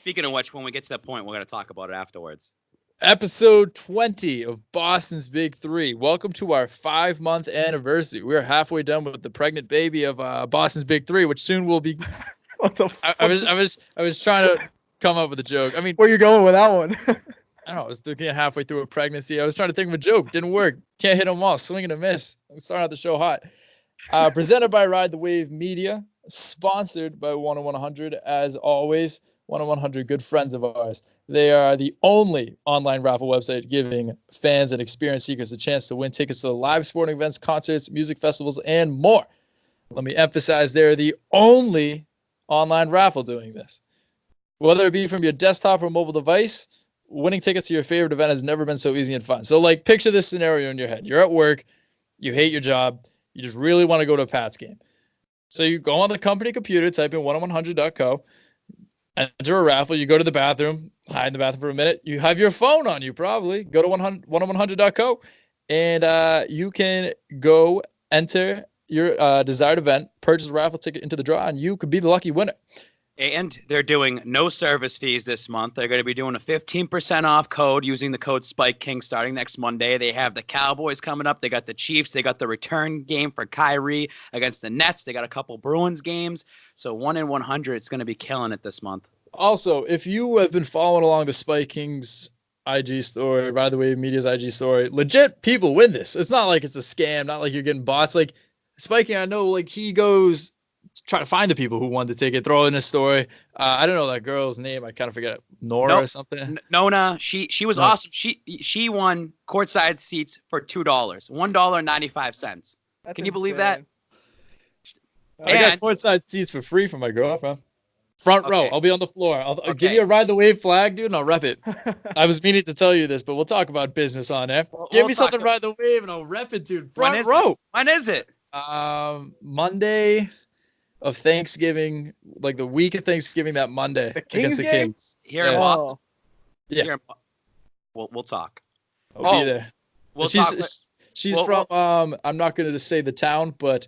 Speaking of which, when we get to that point, we're going to talk about it afterwards. Episode 20 of Boston's Big Three. Welcome to our 5-month anniversary. We are halfway done with the pregnant baby of Boston's Big Three, which soon will be. What the fuck? I was trying to come up with a joke. I mean, where you going with that one? I don't know. I was looking at halfway through a pregnancy. I was trying to think of a joke. Didn't work. Can't hit them all. Swing and a miss. I'm starting out the show hot. Presented by Ride the Wave Media. Sponsored by 1-100 as always. 1-100, good friends of ours. They are the only online raffle website giving fans and experience seekers a chance to win tickets to live sporting events, concerts, music festivals, and more. Let me emphasize, they're the only online raffle doing this. Whether it be from your desktop or mobile device, winning tickets to your favorite event has never been so easy and fun. So, like, picture this scenario in your head. You're at work, you hate your job, you just really want to go to a Pats game. So you go on the company computer, type in 1-100.co, enter a raffle, you go to the bathroom, hide in the bathroom for a minute, you have your phone on you probably, go to 1-100.co, and you can go enter your desired event, purchase a raffle ticket into the draw, and you could be the lucky winner. And they're doing no service fees this month. They're going to be doing a 15% off code using the code SPIKEKING starting next Monday. They have the Cowboys coming up. They got the Chiefs. They got the return game for Kyrie against the Nets. They got a couple Bruins games. So 1-100, it's going to be killing it this month. Also, if you have been following along the Spike King's IG story, by the way, Media's IG story, legit people win this. It's not like it's a scam, not like you're getting bots. Like Spike King, I know, like he goes try to find the people who won the ticket, throw in a story. I don't know that girl's name. I kind of forget. Nora or something. Nona. She was awesome. She won courtside seats for $2, $1.95. Can you believe that? I got courtside seats for free for my girlfriend. Front row. I'll be on the floor. I'll give you a Ride the Wave flag, dude, and I'll rep it. I was meaning to tell you this, but we'll talk about business on there. Give me something Ride the Wave, and I'll rep it, dude. Front row. When is it? Monday of Thanksgiving, like the week of Thanksgiving, that Monday against the Kings. Here in Boston. Yeah. We'll talk. I'll be there. She's from I'm not going to say the town, but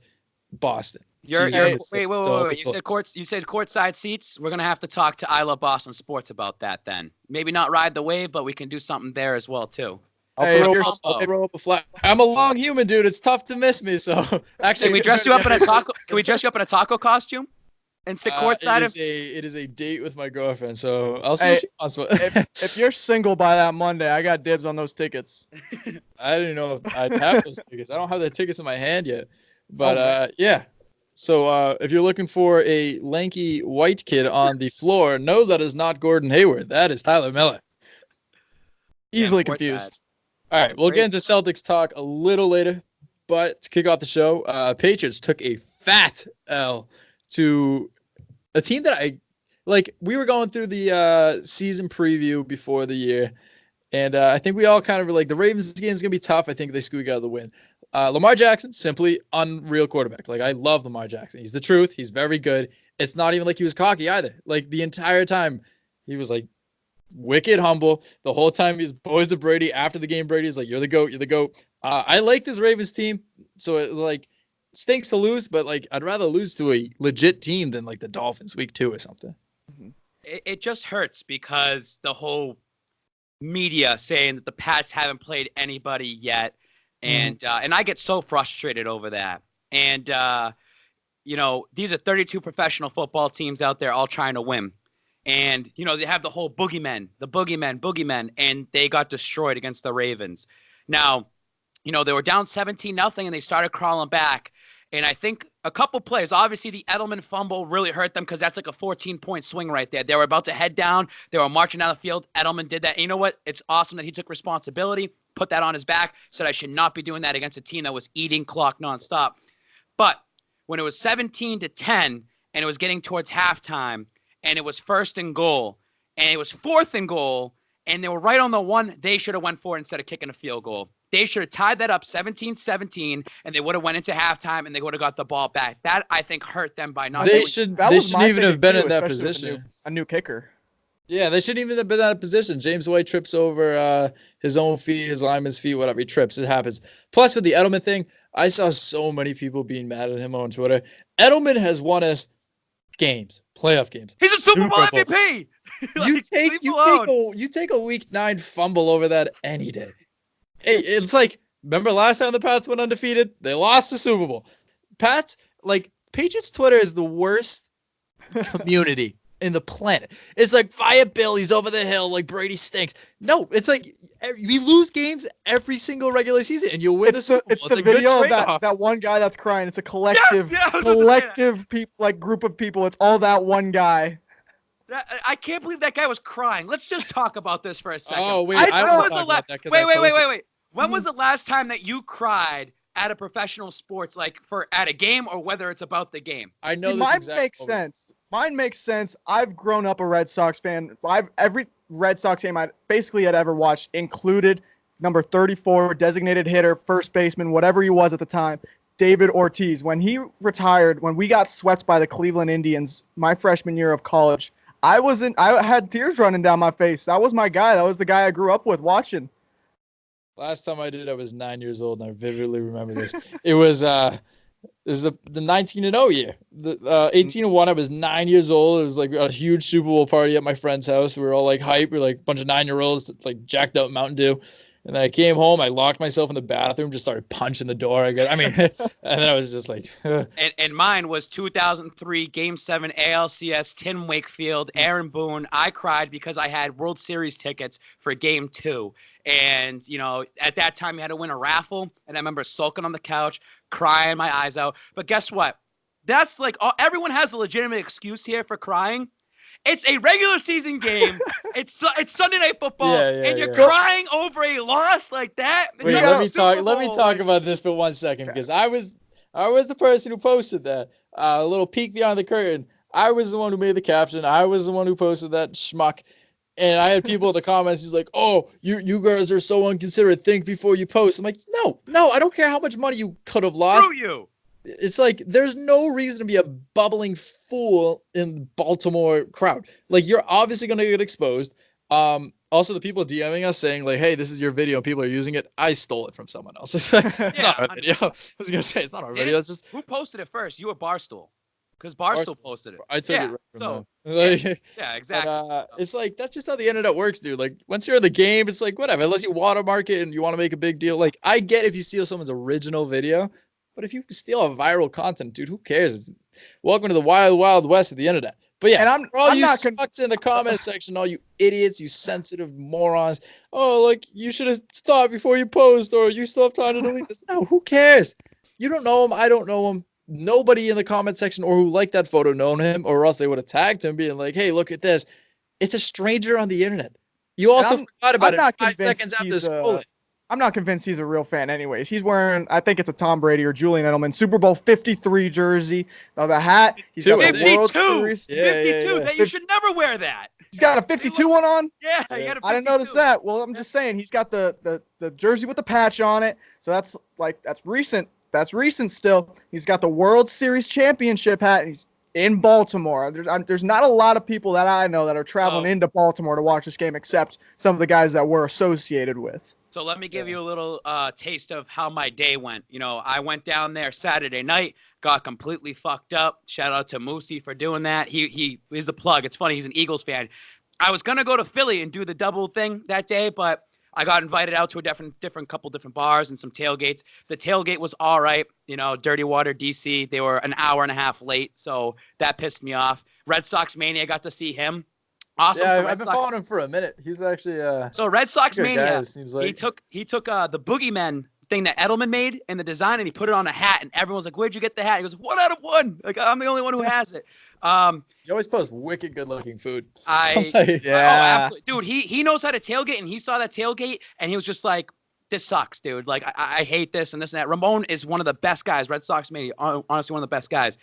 Boston. Wait. You said courtside seats. We're gonna have to talk to I Love Boston Sports about that then. Maybe not Ride the Wave, but we can do something there as well too. I'll throw up a flag. I'm a long human, dude. It's tough to miss me. So actually, can we dress you up in a taco? Can we dress you up in a taco costume and sit courtside? It is a date with my girlfriend, so I'll see what she wants. If you're single by that Monday, I got dibs on those tickets. I didn't know if I'd have those tickets. I don't have the tickets in my hand yet, but yeah. So if you're looking for a lanky white kid on the floor, no, that is not Gordon Hayward. That is Tyler Miller. Easily confused. All right, we'll get into Celtics talk a little later, but to kick off the show, Patriots took a fat L to a team that we were going through the season preview before the year, and I think we all kind of were like, the Ravens game is going to be tough. I think they squeak out the win. Lamar Jackson, simply unreal quarterback. Like, I love Lamar Jackson. He's the truth. He's very good. It's not even like he was cocky either. Like, the entire time, he was like wicked humble. The whole time he's boys to Brady. After the game, Brady's like, you're the GOAT. You're the GOAT. I like this Ravens team. So, it stinks to lose, but, I'd rather lose to a legit team than, the Dolphins week 2 or something. It just hurts because the whole media saying that the Pats haven't played anybody yet. And I get so frustrated over that. And, these are 32 professional football teams out there all trying to win. And, they have the whole boogeymen, and they got destroyed against the Ravens. Now, they were down 17-0, and they started crawling back. And I think a couple plays, obviously the Edelman fumble really hurt them because that's like a 14-point swing right there. They were about to head down. They were marching down the field. Edelman did that. And you know what? It's awesome that he took responsibility, put that on his back, said I should not be doing that against a team that was eating clock nonstop. But when it was 17-10 and it was getting towards halftime and it was 1st and goal and it was 4th and goal and they were right on the one, they should have went for it instead of kicking a field goal. They should have tied that up 17-17, and they would have went into halftime, and they would have got the ball back. That, I think, hurt them by not. They shouldn't even have been in that position. A new kicker. Yeah, they shouldn't even have been in that position. James White trips over his own feet, his lineman's feet, whatever. He trips. It happens. Plus, with the Edelman thing, I saw so many people being mad at him on Twitter. Edelman has won us games, playoff games. He's a Super Bowl Bowls. MVP. You take a week 9 fumble over that any day. Hey, it's like, remember last time the Pats went undefeated? They lost the Super Bowl. Pats, like, Patriots Twitter is the worst community in the planet. It's like, fire Bill, he's over the hill, like Brady stinks. No, it's like we lose games every single regular season, and you win the Super Bowl. It's the video of that one guy that's crying. It's a collective, group of people. It's all that one guy. I can't believe that guy was crying. Let's just talk about this for a second. Oh, wait, I don't want to talk about that. Wait. When was the last time that you cried at a professional sports, like at a game, or whether it's about the game? I know this mine makes sense. Mine makes sense. I've grown up a Red Sox fan. Every Red Sox game I basically had ever watched included number 34, designated hitter, first baseman, whatever he was at the time, David Ortiz. When he retired, when we got swept by the Cleveland Indians my freshman year of college, I had tears running down my face. That was my guy. That was the guy I grew up with watching. Last time I did it, I was 9 years old, and I vividly remember this. It was the 19-0 year. The 18-1, I was 9 years old. It was like a huge Super Bowl party at my friend's house. We were all like hype. We were like a bunch of 9-year-olds, like jacked up Mountain Dew. And then I came home, I locked myself in the bathroom, just started punching the door. And then I was just like... and mine was 2003 Game 7 ALCS, Tim Wakefield, Aaron Boone. I cried because I had World Series tickets for Game 2. And, at that time, you had to win a raffle. And I remember sulking on the couch, crying my eyes out. But guess what? That's like everyone has a legitimate excuse here for crying. It's a regular season game. It's Sunday Night Football, and you're crying over a loss like that. Wait, let me talk about this for 1 second, because I was the person who posted that. A little peek behind the curtain. I was the one who made the caption. I was the one who posted that schmuck. And I had people in the comments who's like, "Oh, you guys are so inconsiderate. Think before you post." I'm like, no, I don't care how much money you could have lost. Screw you. It's like there's no reason to be a bubbling fool in the Baltimore crowd. Like, you're obviously going to get exposed. Also, the people DMing us saying like, "Hey, this is your video," and people are using it. I stole it from someone else. It's not our video. I was gonna say it's not our video. It's just who posted it first? You or Barstool? Because Barstool posted it. I took it right from them. Yeah, exactly. But, it's like, that's just how the internet works, dude. Like, once you're in the game, it's like, whatever. Unless you watermark it and you want to make a big deal. Like, I get if you steal someone's original video, but if you steal a viral content, dude, who cares? Welcome to the wild, wild west of the internet. But yeah, and for all you sucks in the comment section, all you idiots, you sensitive morons. Oh, like, you should have stopped before you post, or you still have time to delete this. No, who cares? You don't know him. I don't know him. Nobody in the comment section or who liked that photo known him, or else they would have tagged him being like, "Hey, look at this." It's a stranger on the internet. You also forgot about it 5 seconds after scrolling. I'm not convinced he's a real fan anyways. He's wearing, I think it's a Tom Brady or Julian Edelman Super Bowl 53 jersey. The hat. He's got a World Series. 52. You should never wear that. He's got a 52 one on? Yeah, he had a 52. I didn't notice that. Well, I'm just saying he's got the jersey with the patch on it. So that's recent. That's recent still. He's got the World Series championship hat. And he's in Baltimore. There's not a lot of people that I know that are traveling into Baltimore to watch this game, except some of the guys that we're associated with. So let me give you a little taste of how my day went. I went down there Saturday night, got completely fucked up. Shout out to Moosey for doing that. He is the plug. It's funny. He's an Eagles fan. I was going to go to Philly and do the double thing that day, but I got invited out to a couple different bars and some tailgates. The tailgate was all right. Dirty Water, DC. They were an hour and a half late, so that pissed me off. Red Sox Mania, got to see him. Awesome. Yeah, I've been following him for a minute. He's actually so Red Sox Mania. Guy, seems like. He took the Boogeyman thing that Edelman made in the design, and he put it on a hat, and everyone was like, "Where'd you get the hat?" He goes, 1 out of 1. Like, I'm the only one who has it. You always post wicked good looking food. Oh, absolutely, dude. He knows how to tailgate, and he saw that tailgate, and he was just like, "This sucks, dude. Like, I hate this and this and that." Ramon is one of the best guys. Red Sox Mania, honestly, one of the best guys.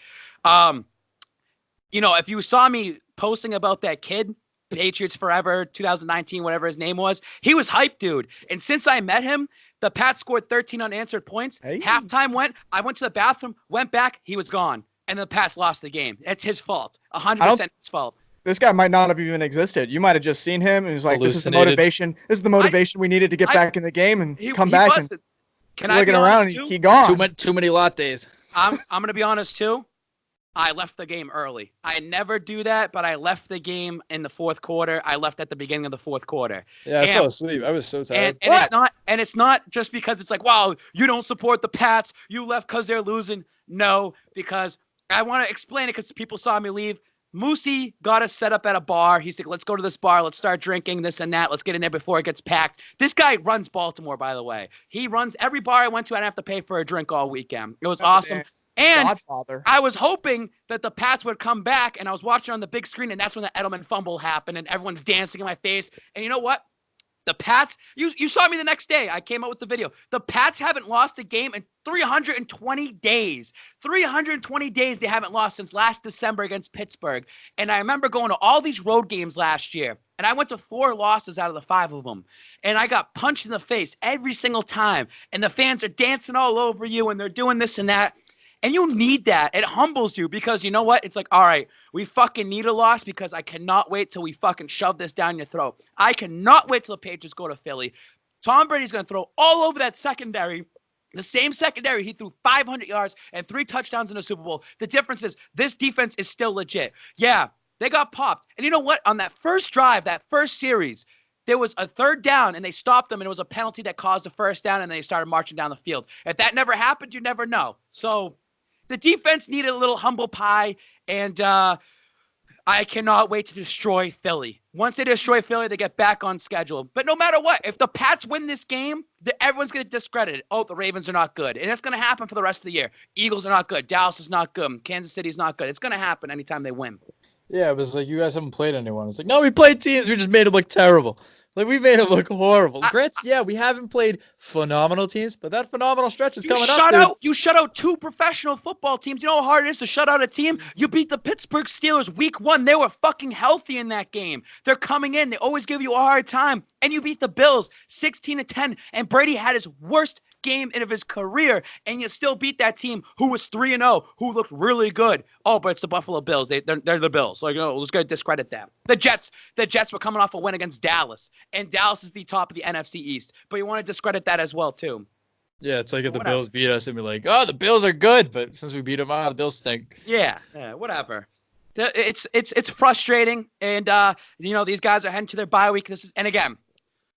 If you saw me posting about that kid, Patriots Forever, 2019, whatever his name was, he was hyped, dude. And since I met him, the Pats scored 13 unanswered points. Hey. Halftime I went to the bathroom, went back, he was gone. And the Pats lost the game. It's his fault. 100% his fault. This guy might not have even existed. You might have just seen him and was like, "This is the motivation. This is the motivation we needed to get back in the game and come back." And can I be honest too? He gone. Too many lattes. I'm going to be honest too. I left the game early. I never do that, but I left the game in the fourth quarter. I left at the beginning of the fourth quarter. Yeah, I fell asleep. I was so tired. And it's not just because it's like, wow, you don't support the Pats. You left because they're losing. No, because I want to explain it because people saw me leave. Moosey got us set up at a bar. He's like, let's go to this bar. Let's start drinking this and that. Let's get in there before it gets packed. This guy runs Baltimore, by the way. He runs every bar I went to. I didn't have to pay for a drink all weekend. It was awesome. And Godfather. I was hoping that the Pats would come back, and I was watching on the big screen, and that's when the Edelman fumble happened, and everyone's dancing in my face. And you know what? The Pats, you saw me the next day. I came out with the video. The Pats haven't lost a game in 320 days. 320 days they haven't lost since last December against Pittsburgh. And I remember going to all these road games last year, and I went to 4 losses out of the 5 of them. And I got punched in the face every single time. And the fans are dancing all over you, and they're doing this and that. And you need that. It humbles you because you know what? It's like, all right, we fucking need a loss because I cannot wait till we fucking shove this down your throat. I cannot wait till the Patriots go to Philly. Tom Brady's going to throw all over that secondary. The same secondary, he threw 500 yards and 3 touchdowns in the Super Bowl. The difference is this defense is still legit. Yeah, they got popped. And you know what? On that first drive, that first series, there was a 3rd down, and they stopped them, and it was a penalty that caused a 1st down, and they started marching down the field. If that never happened, you never know. So the defense needed a little humble pie, and I cannot wait to destroy Philly. Once they destroy Philly, they get back on schedule. But no matter what, if the Pats win this game, everyone's going to discredit it. Oh, the Ravens are not good. And that's going to happen for the rest of the year. Eagles are not good. Dallas is not good. Kansas City is not good. It's going to happen anytime they win. Yeah, it was like, you guys haven't played anyone. It's like, no, we played teams. We just made them look terrible. Like, we made them look horrible. Grants, yeah, we haven't played phenomenal teams, but that phenomenal stretch is coming up. You shut out 2 professional football teams. You know how hard it is to shut out a team? You beat the Pittsburgh Steelers week 1. They were fucking healthy in that game. They're coming in. They always give you a hard time. And you beat the Bills 16-10. And Brady had his worst game of his career, and you still beat that team who was 3-0, who looked really good. Oh, but it's the Buffalo Bills. They're the Bills. So, let's go discredit them. The Jets were coming off a win against Dallas, and Dallas is the top of the NFC East. But you want to discredit that as well, too. Yeah, it's like if the Bills beat us and be like, oh, the Bills are good, but since we beat them, the Bills stink. Yeah, whatever. It's frustrating, and these guys are heading to their bye week. And again,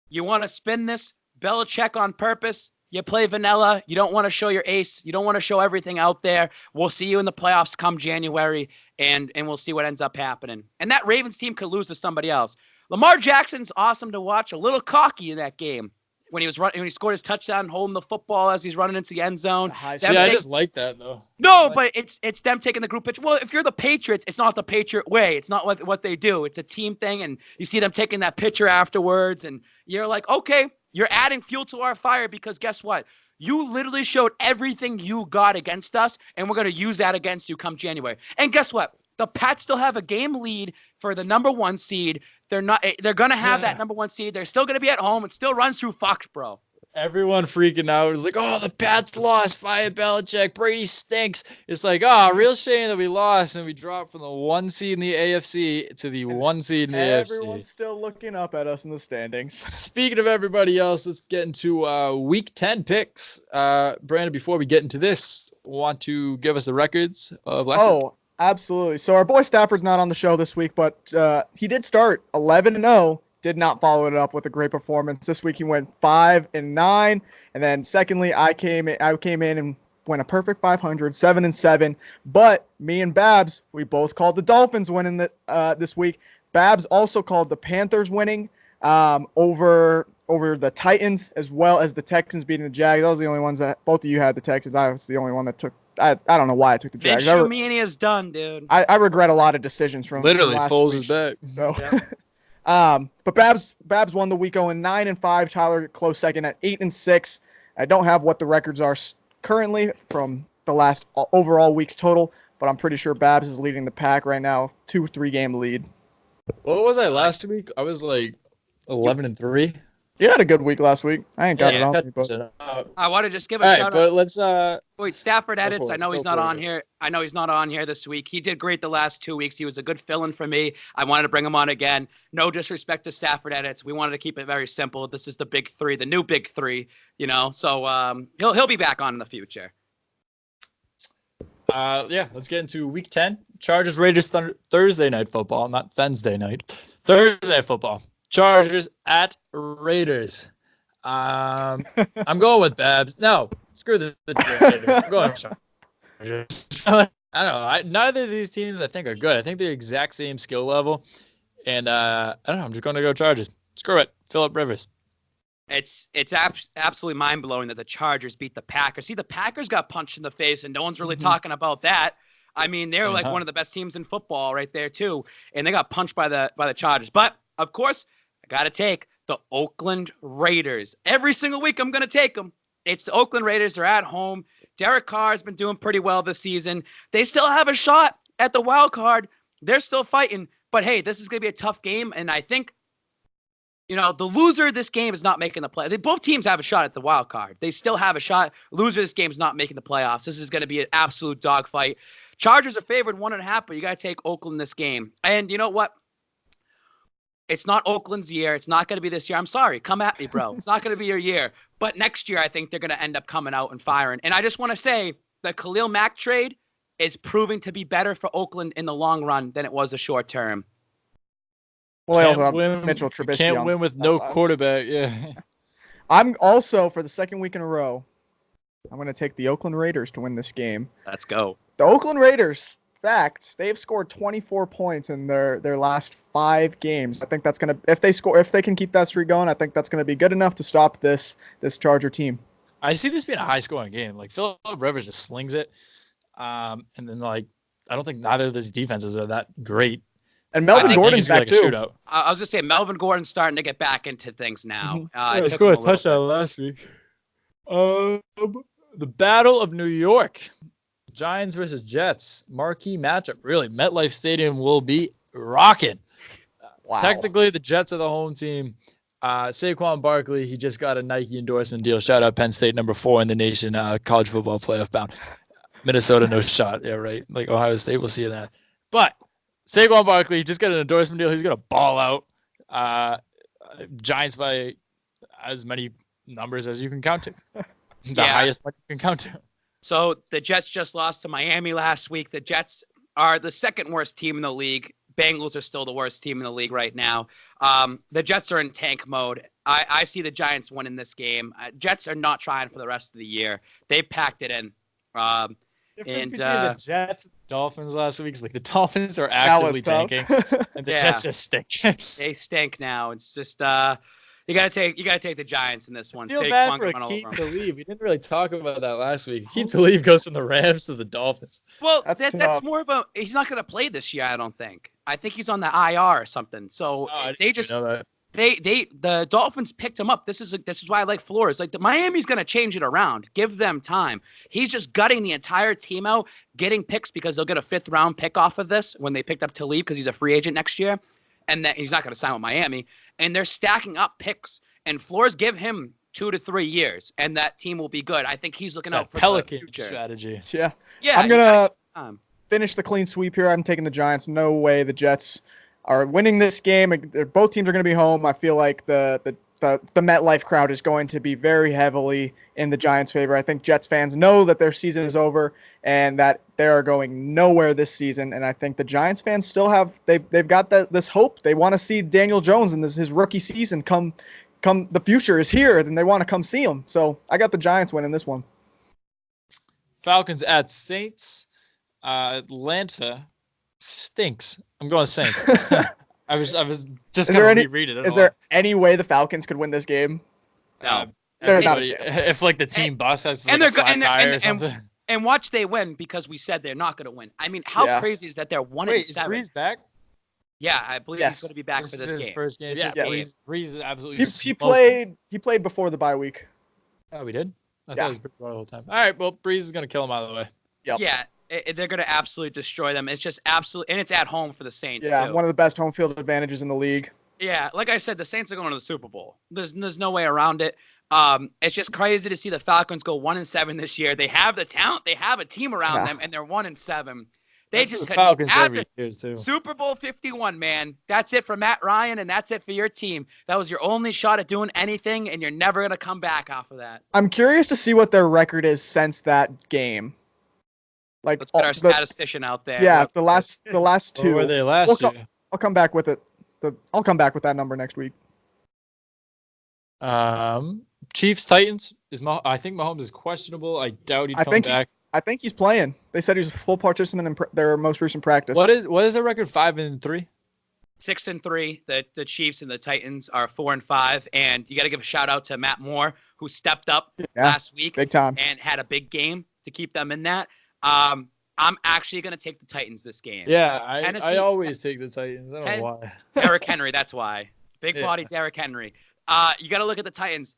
you want to spin this Belichick on purpose. You play vanilla. You don't want to show your ace. You don't want to show everything out there. We'll see you in the playoffs come January, and we'll see what ends up happening. And that Ravens team could lose to somebody else. Lamar Jackson's awesome to watch. A little cocky in that game when he scored his touchdown, holding the football as he's running into the end zone. I just like that though. No, but it's them taking the group picture. Well, if you're the Patriots, it's not the Patriot way. It's not what they do. It's a team thing, and you see them taking that picture afterwards, and you're like, okay. You're adding fuel to our fire because guess what? You literally showed everything you got against us, and we're going to use that against you come January. And guess what? The Pats still have a game lead for the number 1 seed. They're going to have that number 1 seed. They're still going to be at home. It still runs through Foxborough. Everyone freaking out. It's like, oh, the Pats lost. Fire Belichick. Brady stinks. It's like, real shame that we lost and we dropped from the 1 seed in the AFC to the 1 seed in the AFC. Everyone's still looking up at us in the standings. Speaking of everybody else, let's get into Week 10 picks. Brandon, before we get into this, want to give us the records of last week? Absolutely. So our boy Stafford's not on the show this week, but he did start 11-0. Did not follow it up with a great performance. This week he went 5-9, and then secondly I came in and went a perfect 500, 7-7. But me and Babs, we both called the Dolphins winning this week. Babs also called the Panthers winning over the Titans as well as the Texans beating the Jags. Those are the only ones that both of you had the Texans. I was the only one that took. I don't know why I took the Jags. Minshew is done, dude. I regret a lot of decisions from literally last Foles week. is back. So. Yeah. But Babs won the week going 9-5. Tyler close second at 8-6. I don't have what the records are currently from the last overall weeks total, but I'm pretty sure Babs is leading the pack right now, 2-3 game lead. What was I last week? I was like 11-3. You had a good week last week. I ain't got it on me, but I want to just give a shout out. But let's wait, Stafford edits. I know he's not on here. I know he's not on here this week. He did great the last 2 weeks. He was a good fill-in for me. I wanted to bring him on again. No disrespect to Stafford edits. We wanted to keep it very simple. This is the big 3, the new big 3. So he'll be back on in the future. Let's get into week 10. Chargers Raiders Thursday night football, not Wednesday night. Thursday football. Chargers at Raiders. I'm going with Babs. No, screw the Raiders. I'm going with Chargers. I don't know. Neither of these teams I think are good. I think they're exact same skill level. And I don't know. I'm just going to go Chargers. Screw it. Phillip Rivers. It's absolutely mind-blowing that the Chargers beat the Packers. See, the Packers got punched in the face, and no one's really talking about that. I mean, they're like one of the best teams in football right there, too. And they got punched by the Chargers. But, of course, I got to take the Oakland Raiders. Every single week, I'm going to take them. It's the Oakland Raiders. They're at home. Derek Carr has been doing pretty well this season. They still have a shot at the wild card. They're still fighting. But, hey, this is going to be a tough game, and I think the loser of this game is not making the play. Both teams have a shot at the wild card. They still have a shot. Loser of this game is not making the playoffs. This is going to be an absolute dogfight. Chargers are favored 1.5, but you got to take Oakland this game. And you know what? It's not Oakland's year. It's not going to be this year. I'm sorry. Come at me, bro. It's not going to be your year. But next year, I think they're going to end up coming out and firing. And I just want to say the Khalil Mack trade is proving to be better for Oakland in the long run than it was the short term. Well, they also have Mitchell Trubisky. Can't win with no quarterback. Yeah. I'm also, for the second week in a row, I'm going to take the Oakland Raiders to win this game. Let's go. The Oakland Raiders, they've scored 24 points in their last 5 games. I think that's going to, if they can keep that streak going, I think that's going to be good enough to stop this Charger team. I see this being a high-scoring game. Like, Phillip Rivers just slings it. And then, I don't think neither of these defenses are that great. And Melvin Gordon's back, too. I was just saying, Melvin Gordon's starting to get back into things now. He scored a touchdown last week. The Battle of New York. Giants versus Jets. Marquee matchup. Really, MetLife Stadium will be rocking. Wow. Technically, the Jets are the home team. Saquon Barkley, he just got a Nike endorsement deal. Shout out Penn State, number 4 in the nation, college football playoff bound. Minnesota, no shot. Yeah, right. Like Ohio State, we'll see that. But Saquon Barkley just got an endorsement deal. He's going to ball out. Giants by as many numbers as you can count to. The highest you can count to. So the Jets just lost to Miami last week. The Jets are the second worst team in the league. Bengals are still the worst team in the league right now. The Jets are in tank mode. I see the Giants winning this game. Jets are not trying for the rest of the year. They packed it in. Difference between the Jets and the Dolphins last week is the Dolphins are actively tanking, and the Jets just stink. They stink now. It's just you gotta take the Giants in this one. I feel bad for Aqib Talib. We didn't really talk about that last week. Aqib Talib goes from the Rams to the Dolphins. Well, that's more of a. He's not gonna play this year. I don't think. I think he's on the IR or something. So they just know that. The Dolphins picked him up. This is why I like Flores. The Miami's going to change it around. Give them time. He's just gutting the entire team out, getting picks because they'll get a 5th round pick off of this when they picked up Talib because he's a free agent next year, and that he's not going to sign with Miami. And they're stacking up picks. And Flores, give him 2 to 3 years, and that team will be good. I think he's looking out for Pelican the future strategy. Yeah. I'm gonna finish the clean sweep here. I'm taking the Giants. No way the Jets are winning this game. Both teams are going to be home. I feel like the MetLife crowd is going to be very heavily in the Giants' favor. I think Jets fans know that their season is over and that they are going nowhere this season. And I think the Giants fans still they've got this hope. They want to see Daniel Jones in his rookie season come. The future is here, then they want to come see him. So I got the Giants winning this one. Falcons at Saints. Atlanta stinks. I'm going Saints. I was just going to reread it. Is there any way the Falcons could win this game? No. They're not a chance. If the team bus has a flat tire or something. And watch they win because we said they're not going to win. I mean, how crazy is that they're 1-7? Is Breeze back? Yeah, I believe he's going to be back for this game. His first game. Yeah, Breeze is absolutely. He played before the bye week. Oh, we did. I thought it was Breeze the whole time. All right, well, Breeze is going to kill him out of the way. Yep. Yeah. They're going to absolutely destroy them. It's just absolutely, and it's at home for the Saints. Yeah, too. One of the best home field advantages in the league. Yeah, like I said, the Saints are going to the Super Bowl. There's no way around it. It's just crazy to see the Falcons go 1-7 this year. They have the talent, they have a team around them, and they're 1-7. They that's just the Falcons every year too. Super Bowl 51, man. That's it for Matt Ryan, and that's it for your team. That was your only shot at doing anything, and you're never going to come back off of that. I'm curious to see what their record is since that game. Like Let's get our the, statistician out there. yeah, Yep. the last What two. were they last year? I'll come back with it. I'll come back with that number next week. Chiefs Titans I think Mahomes is questionable. I doubt he'd come back. I think he's playing. They said he's a full participant in their most recent practice. What is the record? 5-3. 6-3. The Chiefs and the Titans are 4-5, and you got to give a shout out to Matt Moore, who stepped up last week, big time, and had a big game to keep them in that. I'm actually going to take the Titans this game. Yeah, I always take the Titans. I don't know why. Derrick Henry, that's why. Big body Derrick Henry. You got to look at the Titans.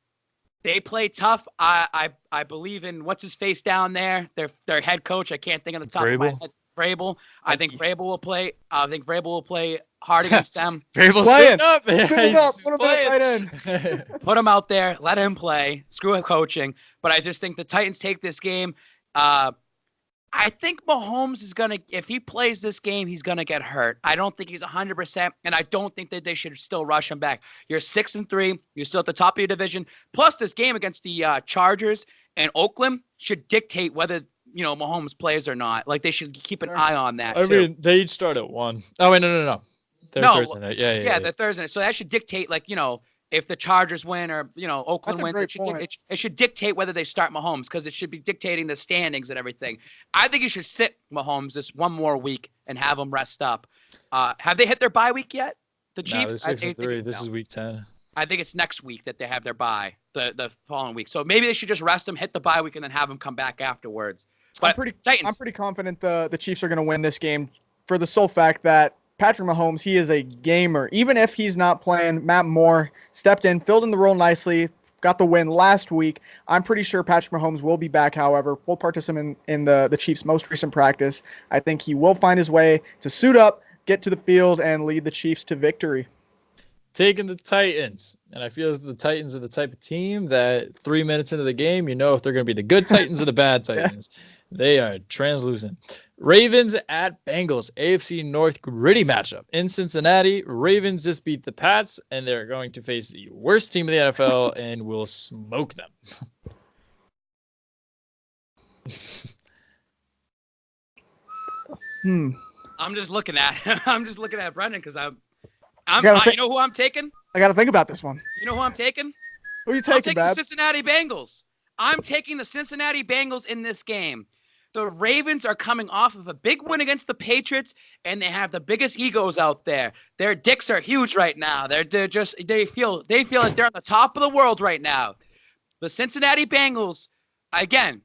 They play tough. I believe in what's his face down there. Their head coach. I can't think of the top of my head. Vrabel. I think Vrabel will play. Hard against them. Vrabel's sitting up. Put him out there. Let him play. Screw him coaching. But I just think the Titans take this game. I think Mahomes is going to, if he plays this game, he's going to get hurt. I don't think he's 100%, and I don't think that they should still rush him back. You're 6-3. You're still at the top of your division. Plus, this game against the Chargers and Oakland should dictate whether, Mahomes plays or not. Like, they should keep an eye on that, I mean, they each start at 1. Oh, wait, no. They're Thursday night. Yeah, they're Thursday night. So that should dictate, if the Chargers win or, Oakland wins, it should dictate whether they start Mahomes, because it should be dictating the standings and everything. I think you should sit Mahomes this one more week and have him rest up. Have they hit their bye week yet? The Chiefs? No, they're 6-3. This is week 10. I think it's next week that they have their bye, the following week. So maybe they should just rest them, hit the bye week, and then have them come back afterwards. But I'm pretty confident the Chiefs are going to win this game for the sole fact that Patrick Mahomes, he is a gamer. Even if he's not playing, Matt Moore stepped in, filled in the role nicely, got the win last week. I'm pretty sure Patrick Mahomes will be back, however, full participant in the Chiefs' most recent practice. I think he will find his way to suit up, get to the field, and lead the Chiefs to victory. Taking the Titans. And I feel the Titans are the type of team that 3 minutes into the game, if they're going to be the good Titans or the bad Titans. Yeah. They are translucent. Ravens at Bengals, AFC North gritty matchup. In Cincinnati, Ravens just beat the Pats, and they're going to face the worst team in the NFL and will smoke them. I'm just looking at Brendan because you know who I'm taking? I got to think about this one. You know who I'm taking? Who are you taking, I'm taking the Cincinnati Bengals. I'm taking the Cincinnati Bengals in this game. The Ravens are coming off of a big win against the Patriots, and they have the biggest egos out there. Their dicks are huge right now. They feel like they're on the top of the world right now. The Cincinnati Bengals, again,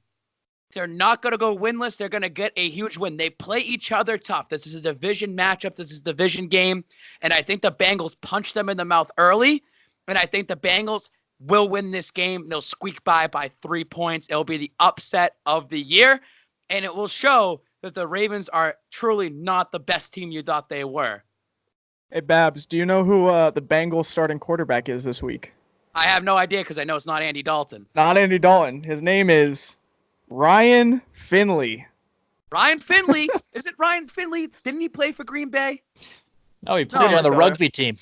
they're not going to go winless. They're going to get a huge win. They play each other tough. This is a division matchup. This is a division game, and I think the Bengals punch them in the mouth early, and I think the Bengals will win this game. They'll squeak by 3 points. It'll be the upset of the year. And it will show that the Ravens are truly not the best team you thought they were. Hey, Babs, do you know who the Bengals starting quarterback is this week? I have no idea because I know it's not Andy Dalton. Not Andy Dalton. His name is Ryan Finley. Ryan Finley? Is it Ryan Finley? Didn't he play for Green Bay? No, he played on the rugby team.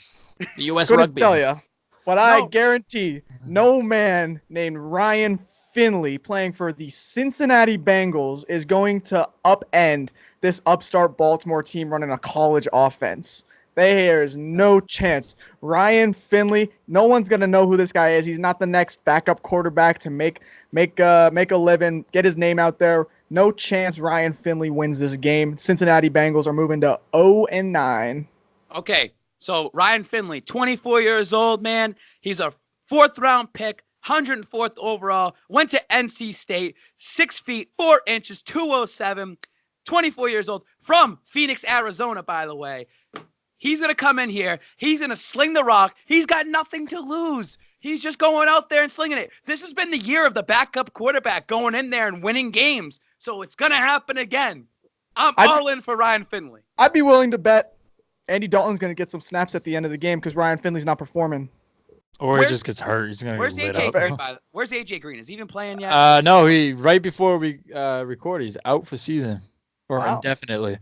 The U.S. rugby. Tell you, but I guarantee no man named Ryan Finley playing for the Cincinnati Bengals is going to upend this upstart Baltimore team running a college offense. There's no chance. Ryan Finley, no one's going to know who this guy is. He's not the next backup quarterback to make a living, get his name out there. No chance Ryan Finley wins this game. Cincinnati Bengals are moving to 0-9. Okay, so Ryan Finley, 24 years old, man. He's a 4th-round pick. 104th overall, went to NC State, 6 feet, 4 inches, 207, 24 years old, from Phoenix, Arizona, by the way. He's going to come in here. He's going to sling the rock. He's got nothing to lose. He's just going out there and slinging it. This has been the year of the backup quarterback going in there and winning games. So it's going to happen again. I'm all in for Ryan Finley. I'd be willing to bet Andy Dalton's going to get some snaps at the end of the game because Ryan Finley's not performing. Or he just gets hurt. He's gonna get lit up. Where's AJ Green? Is he even playing yet? No, he right before we record, he's out for season or indefinitely.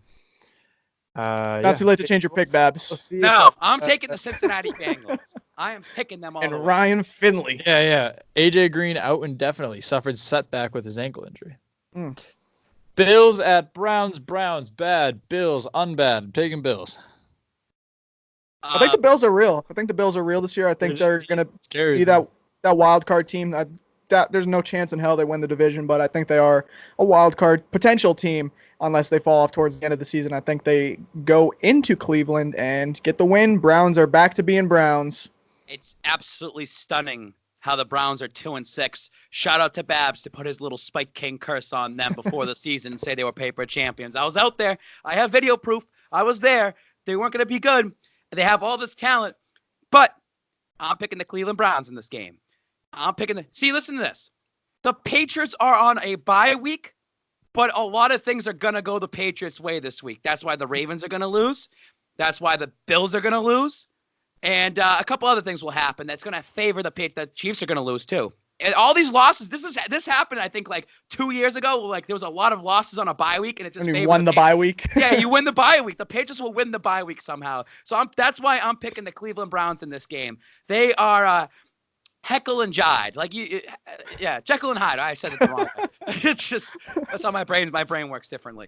Not too late to change your pick, Babs. No, I'm taking the Cincinnati Bengals. I am picking them all. And Ryan Finley. Yeah. AJ Green out indefinitely. Suffered setback with his ankle injury. Bills at Browns. Browns bad. Bills unbad. Taking Bills. I think the Bills are real. I think the Bills are real this year. I think they're going to be that wild card team. There's no chance in hell they win the division, but I think they are a wild card potential team unless they fall off towards the end of the season. I think they go into Cleveland and get the win. Browns are back to being Browns. It's absolutely stunning how the Browns are 2-6. Shout out to Babs to put his little Spike King curse on them before the season and say they were paper champions. I was out there. I have video proof. I was there. They weren't going to be good. They have all this talent, but I'm picking the Cleveland Browns in this game. See, listen to this. The Patriots are on a bye week, but a lot of things are going to go the Patriots' way this week. That's why the Ravens are going to lose. That's why the Bills are going to lose. And a couple other things will happen that's going to favor the Patriots. The Chiefs are going to lose too. And all these losses, this happened, I think, like 2 years ago. Like there was a lot of losses on a bye week, and it just you won the bye week. Yeah, you win the bye week. The Patriots will win the bye week somehow. So that's why I'm picking the Cleveland Browns in this game. They are Heckle and Jide, like Jekyll and Hyde. I said it the wrong way. It's just that's how my brain works differently.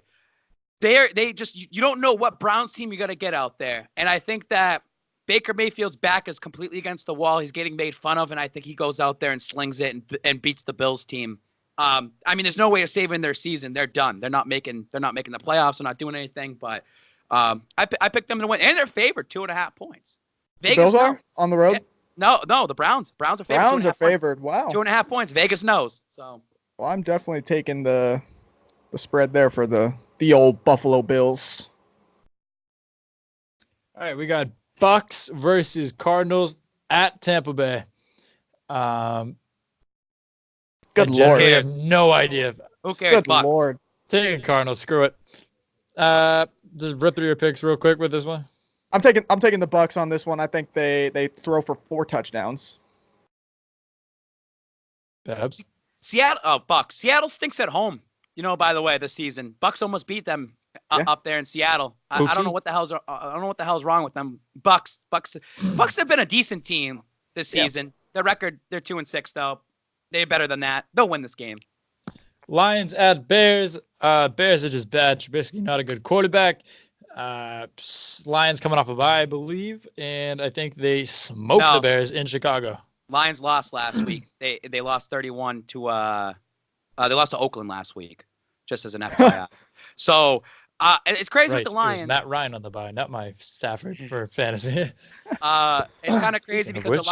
You don't know what Browns team you're gonna get out there, and I think that Baker Mayfield's back is completely against the wall. He's getting made fun of, and I think he goes out there and slings it and beats the Bills team. I mean, there's no way of saving their season. They're done. They're not making the playoffs. They're not doing anything. But I picked them to win, and they're favored 2.5 points. Vegas, the Bills are on the road. No, the Browns. Browns are favored. Browns are favored. Wow. 2.5 points. Vegas knows. So. Well, I'm definitely taking the spread there for the old Buffalo Bills. All right, we got Bucks versus Cardinals at Tampa Bay. Good Lord. I have no idea. Who cares? Good Bucks. Lord. Taking Cardinals. Screw it. Just rip through your picks real quick with this one. I'm taking the Bucks on this one. I think they throw for 4 touchdowns. Babs. Bucks. Seattle stinks at home. By the way, this season, Bucks almost beat them up there in Seattle. I don't know what the hell's wrong with them. Bucks have been a decent team this season. Their record, they're 2-6 though. They're better than that. They'll win this game. Lions at Bears. Bears are just bad. Trubisky, not a good quarterback. Lions coming off a bye, I believe, and I think they smoked the Bears in Chicago. Lions lost last week. They lost 31 to they lost to Oakland last week, just as an FYI. So it's crazy with the Lions. It was Matt Ryan on the bye, not my Stafford for fantasy. It's kind of crazy because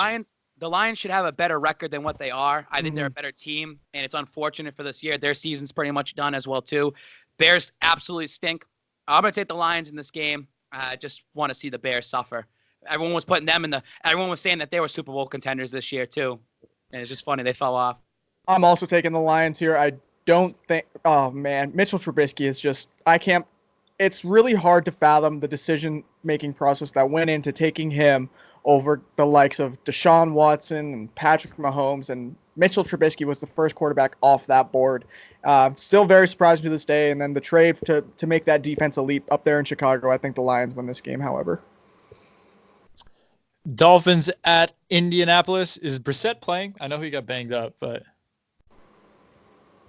the Lions should have a better record than what they are. I think they're a better team, and it's unfortunate for this year. Their season's pretty much done as well too. Bears absolutely stink. I'm gonna take the Lions in this game. I just want to see the Bears suffer. Everyone was putting them everyone was saying that they were Super Bowl contenders this year too, and it's just funny they fell off. I'm also taking the Lions here. I don't think. Oh man, Mitchell Trubisky is just. I can't. It's really hard to fathom the decision-making process that went into taking him over the likes of Deshaun Watson and Patrick Mahomes, and Mitchell Trubisky was the first quarterback off that board. Still very surprising to this day. And then the trade to make that defense a leap up there in Chicago. I think the Lions win this game, however. Dolphins at Indianapolis. Is Brissett playing? I know he got banged up, but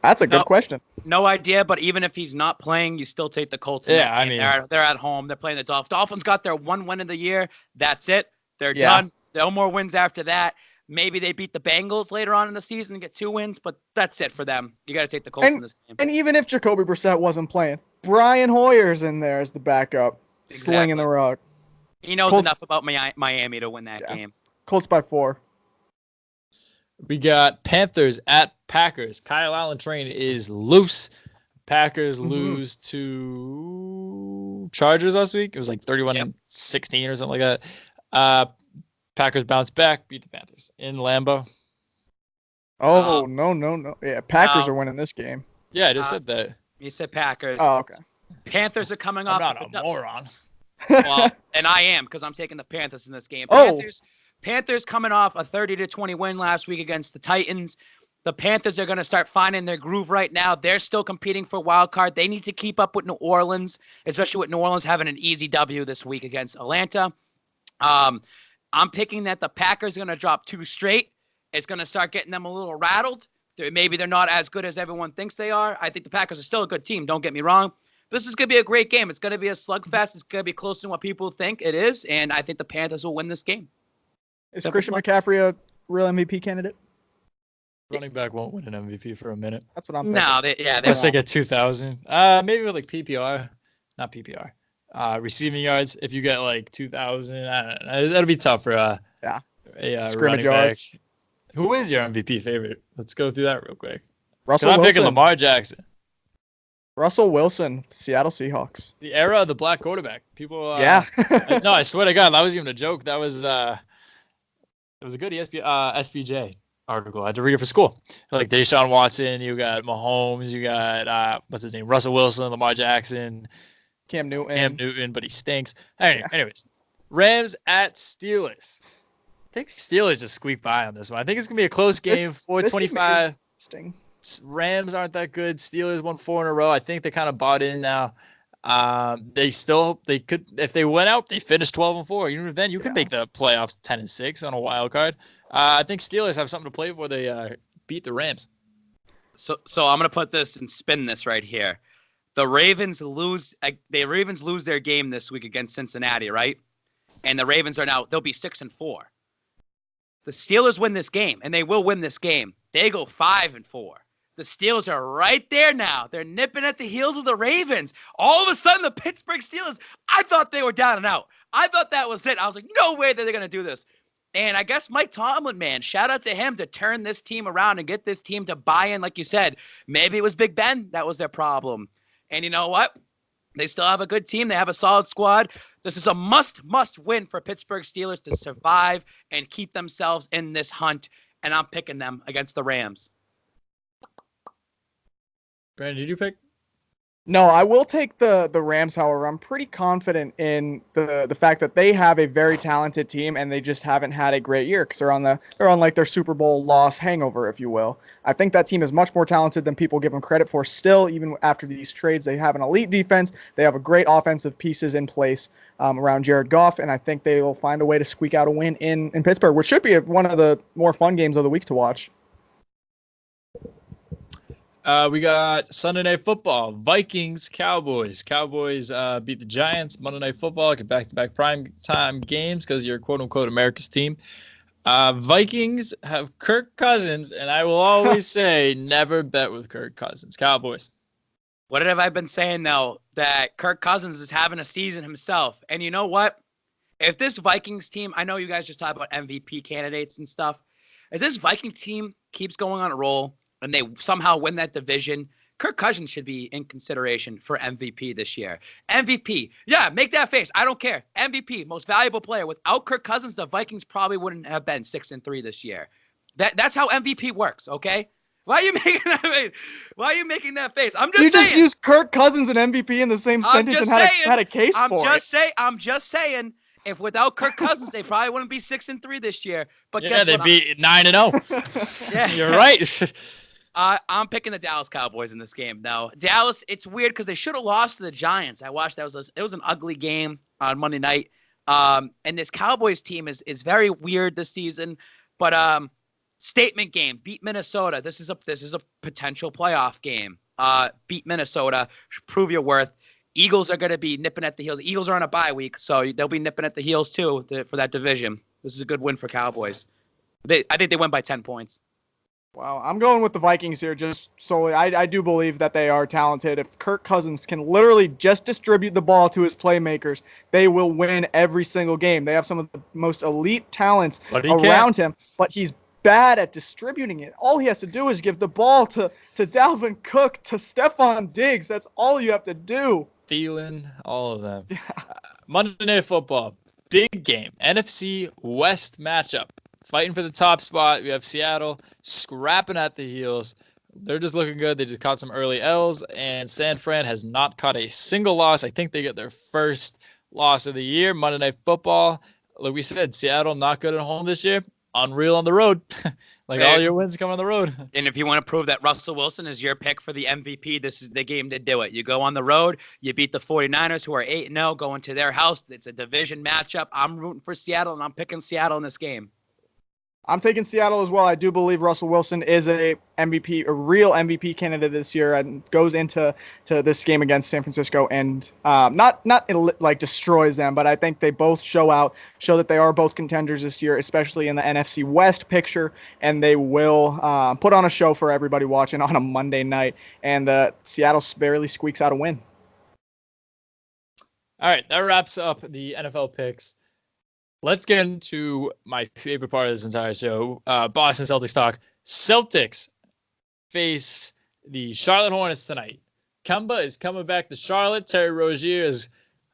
that's a good question. No idea, but even if he's not playing, you still take the Colts. Yeah, I mean, they're at home. They're playing the Dolphins. Dolphins got their 1 win of the year. That's it. They're done. No more wins after that. Maybe they beat the Bengals later on in the season and get 2 wins, but that's it for them. You got to take the Colts in this game. And even if Jacoby Brissett wasn't playing, Brian Hoyer's in there as the backup, slinging the rock. He knows enough about Miami to win that game. Colts by 4. We got Panthers at Packers. Kyle Allen train is loose. Packers lose to Chargers last week. It was like 31-16 or something like that. Packers bounce back, beat the Panthers in Lambeau. Oh, no. Yeah, Packers are winning this game. Yeah, I just said that. You said Packers. Oh, okay. Panthers are coming off. I'm not a moron. Well, and I am because I'm taking the Panthers in this game. Panthers coming off a 30-20 win last week against the Titans. The Panthers are going to start finding their groove right now. They're still competing for wild card. They need to keep up with New Orleans, especially with New Orleans having an easy W this week against Atlanta. I'm picking that the Packers are going to drop 2 straight. It's going to start getting them a little rattled. Maybe they're not as good as everyone thinks they are. I think the Packers are still a good team. Don't get me wrong. This is going to be a great game. It's going to be a slugfest. It's going to be closer than what people think it is. And I think the Panthers will win this game. Is Christian McCaffrey a real MVP candidate? Running back won't win an MVP for a minute. That's what I'm thinking. No, they Unless they get 2,000. Maybe with like PPR. Not PPR. Receiving yards. If you get like 2,000, I don't know. That'll be tough for a scrimmage yards. Back. Who is your MVP favorite? Let's go through that real quick. I'm picking Lamar Jackson. Russell Wilson, Seattle Seahawks. The era of the black quarterback. People. Yeah. No, I swear to God, that was even a joke. That was. It was a good SBJ article. I had to read it for school. Like Deshaun Watson, you got Mahomes, you got what's his name, Russell Wilson, Lamar Jackson, Cam Newton, but he stinks. Anyways, Rams at Steelers. I think Steelers just squeak by on this one. I think it's gonna be a close game. 425. Interesting. Rams aren't that good. Steelers won 4 in a row. I think they kind of bought in now. They could, if they went out, they finished 12-4. Even then, you could make the playoffs 10-6 on a wild card. I think Steelers have something to play for. They beat the Rams. So I'm gonna put this and spin this right here. The Ravens lose. The Ravens lose their game this week against Cincinnati, right? And the Ravens they'll be 6-4. The Steelers win this game, and they will win this game. They go 5-4. The Steelers are right there now. They're nipping at the heels of the Ravens. All of a sudden, the Pittsburgh Steelers, I thought they were down and out. I thought that was it. I was like, no way that they're going to do this. And I guess Mike Tomlin, man, shout out to him to turn this team around and get this team to buy in. Like you said, maybe it was Big Ben that was their problem. And you know what? They still have a good team. They have a solid squad. This is a must win for Pittsburgh Steelers to survive and keep themselves in this hunt. And I'm picking them against the Rams. Brandon, did you pick? No, I will take the Rams. However, I'm pretty confident in the fact that they have a very talented team and they just haven't had a great year because they're on like their Super Bowl loss hangover, if you will. I think that team is much more talented than people give them credit for. Still, even after these trades, they have an elite defense. They have a great offensive pieces in place around Jared Goff, and I think they will find a way to squeak out a win in Pittsburgh, which should be one of the more fun games of the week to watch. We got Sunday Night Football, Vikings, Cowboys. Cowboys beat the Giants. Monday Night Football, get back-to-back prime time games because you're quote-unquote America's team. Vikings have Kirk Cousins, and I will always say never bet with Kirk Cousins. Cowboys. What have I been saying, though? That Kirk Cousins is having a season himself. And you know what? If this Vikings team, I know you guys just talked about MVP candidates and stuff. If this Viking team keeps going on a roll, and they somehow win that division, Kirk Cousins should be in consideration for MVP this year. MVP. Yeah, make that face. I don't care. MVP, most valuable player. Without Kirk Cousins, the Vikings probably wouldn't have been 6-3 this year. That's how MVP works, okay? Why are you making that face? Why are you making that face? I'm just saying. You just used Kirk Cousins and MVP in the same sentence and had a case for it. I'm just saying. If without Kirk Cousins, they probably wouldn't be 6-3 this year. But yeah, they'd be 9-0. Yeah, you're right. I'm picking the Dallas Cowboys in this game. Now, Dallas, it's weird because they should have lost to the Giants. I watched it was an ugly game on Monday night. And this Cowboys team is very weird this season. But statement game, beat Minnesota. This is a potential playoff game. Beat Minnesota, prove your worth. Eagles are going to be nipping at the heels. The Eagles are on a bye week, so they'll be nipping at the heels too for that division. This is a good win for Cowboys. I think they win by 10 points. Wow, I'm going with the Vikings here just solely. I do believe that they are talented. If Kirk Cousins can literally just distribute the ball to his playmakers, they will win every single game. They have some of the most elite talents around him, but he's bad at distributing it. All he has to do is give the ball to Dalvin Cook, to Stephon Diggs. That's all you have to do. Thielen, all of them. Yeah. Monday Night Football, big game. NFC West matchup. Fighting for the top spot. We have Seattle scrapping at the heels. They're just looking good. They just caught some early L's, and San Fran has not caught a single loss. I think they get their first loss of the year. Monday Night Football. Like we said, Seattle not good at home this year. Unreal on the road. All your wins come on the road. And if you want to prove that Russell Wilson is your pick for the MVP, this is the game to do it. You go on the road. You beat the 49ers, who are 8-0, going to their house. It's a division matchup. I'm rooting for Seattle, and I'm picking Seattle in this game. I'm taking Seattle as well. I do believe Russell Wilson is a MVP, a real MVP candidate this year, and goes into this game against San Francisco and not like destroys them, but I think they both show that they are both contenders this year, especially in the NFC West picture, and they will put on a show for everybody watching on a Monday night, and Seattle barely squeaks out a win. All right, that wraps up the NFL picks. Let's get into my favorite part of this entire show, Boston Celtics talk. Celtics face the Charlotte Hornets tonight. Kemba is coming back to Charlotte. Terry Rozier is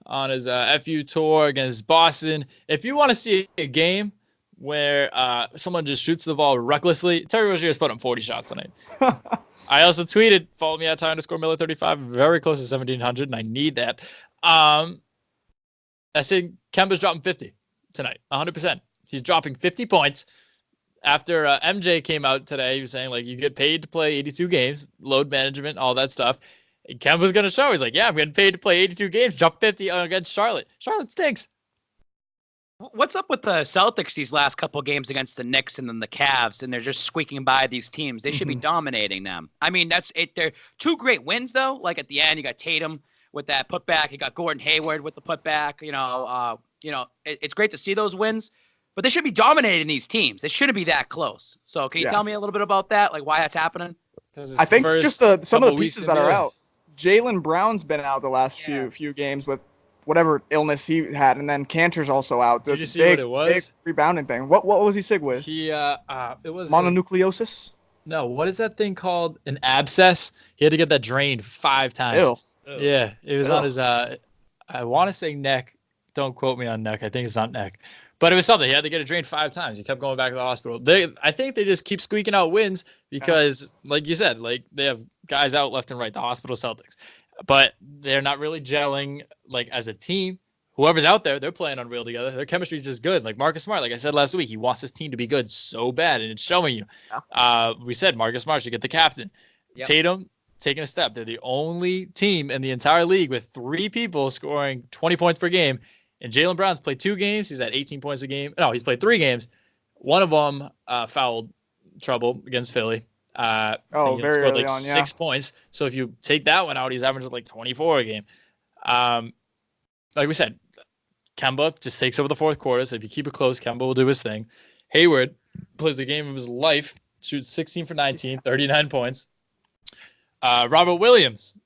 on his FU tour against Boston. If you want to see a game where someone just shoots the ball recklessly, Terry Rozier has put up 40 shots tonight. I also tweeted, follow me at _Miller35, very close to 1,700, and I need that. I said Kemba's dropping 50. Tonight, 100%. He's dropping 50 points. After MJ came out today, he was saying, like, you get paid to play 82 games, load management, all that stuff. And Kemba's going to show. He's like, yeah, I'm getting paid to play 82 games, drop 50 against Charlotte. Charlotte stinks. What's up with the Celtics these last couple games against the Knicks and then the Cavs, and they're just squeaking by these teams? They should be dominating them. I mean, that's it. They're two great wins, though. Like, at the end, you got Tatum with that putback. You got Gordon Hayward with the putback, it's great to see those wins, but they should be dominating these teams. They shouldn't be that close. So can you tell me a little bit about that, like why that's happening? I think just some of the pieces that are out. Jaylen Brown's been out the last few games with whatever illness he had, and then Cantor's also out. Did you see what it was? Big rebounding thing. What was he sick with? He it was mononucleosis. No, what is that thing called? An abscess. He had to get that drained 5 times. Ew. Yeah, it was on his I want to say neck. Don't quote me on neck. I think it's not neck. But it was something. He had to get it drained 5 times. He kept going back to the hospital. I think they just keep squeaking out wins because, like you said, like they have guys out left and right, the hospital Celtics. But they're not really gelling like as a team. Whoever's out there, they're playing unreal together. Their chemistry is just good. Like Marcus Smart, like I said last week, he wants his team to be good so bad, and it's showing you. Yeah. We said Marcus Smart should get the captain. Yep. Tatum taking a step. They're the only team in the entire league with 3 people scoring 20 points per game. And Jaylen Brown's played 2 games. He's at 18 points a game. No, he's played 3 games. One of them foul trouble against Philly. Very scored early like 6 points. So if you take that one out, he's averaging like 24 a game. Like we said, Kemba just takes over the fourth quarter. So if you keep it close, Kemba will do his thing. Hayward plays the game of his life, shoots 16 for 19, 39 points. Robert Williams.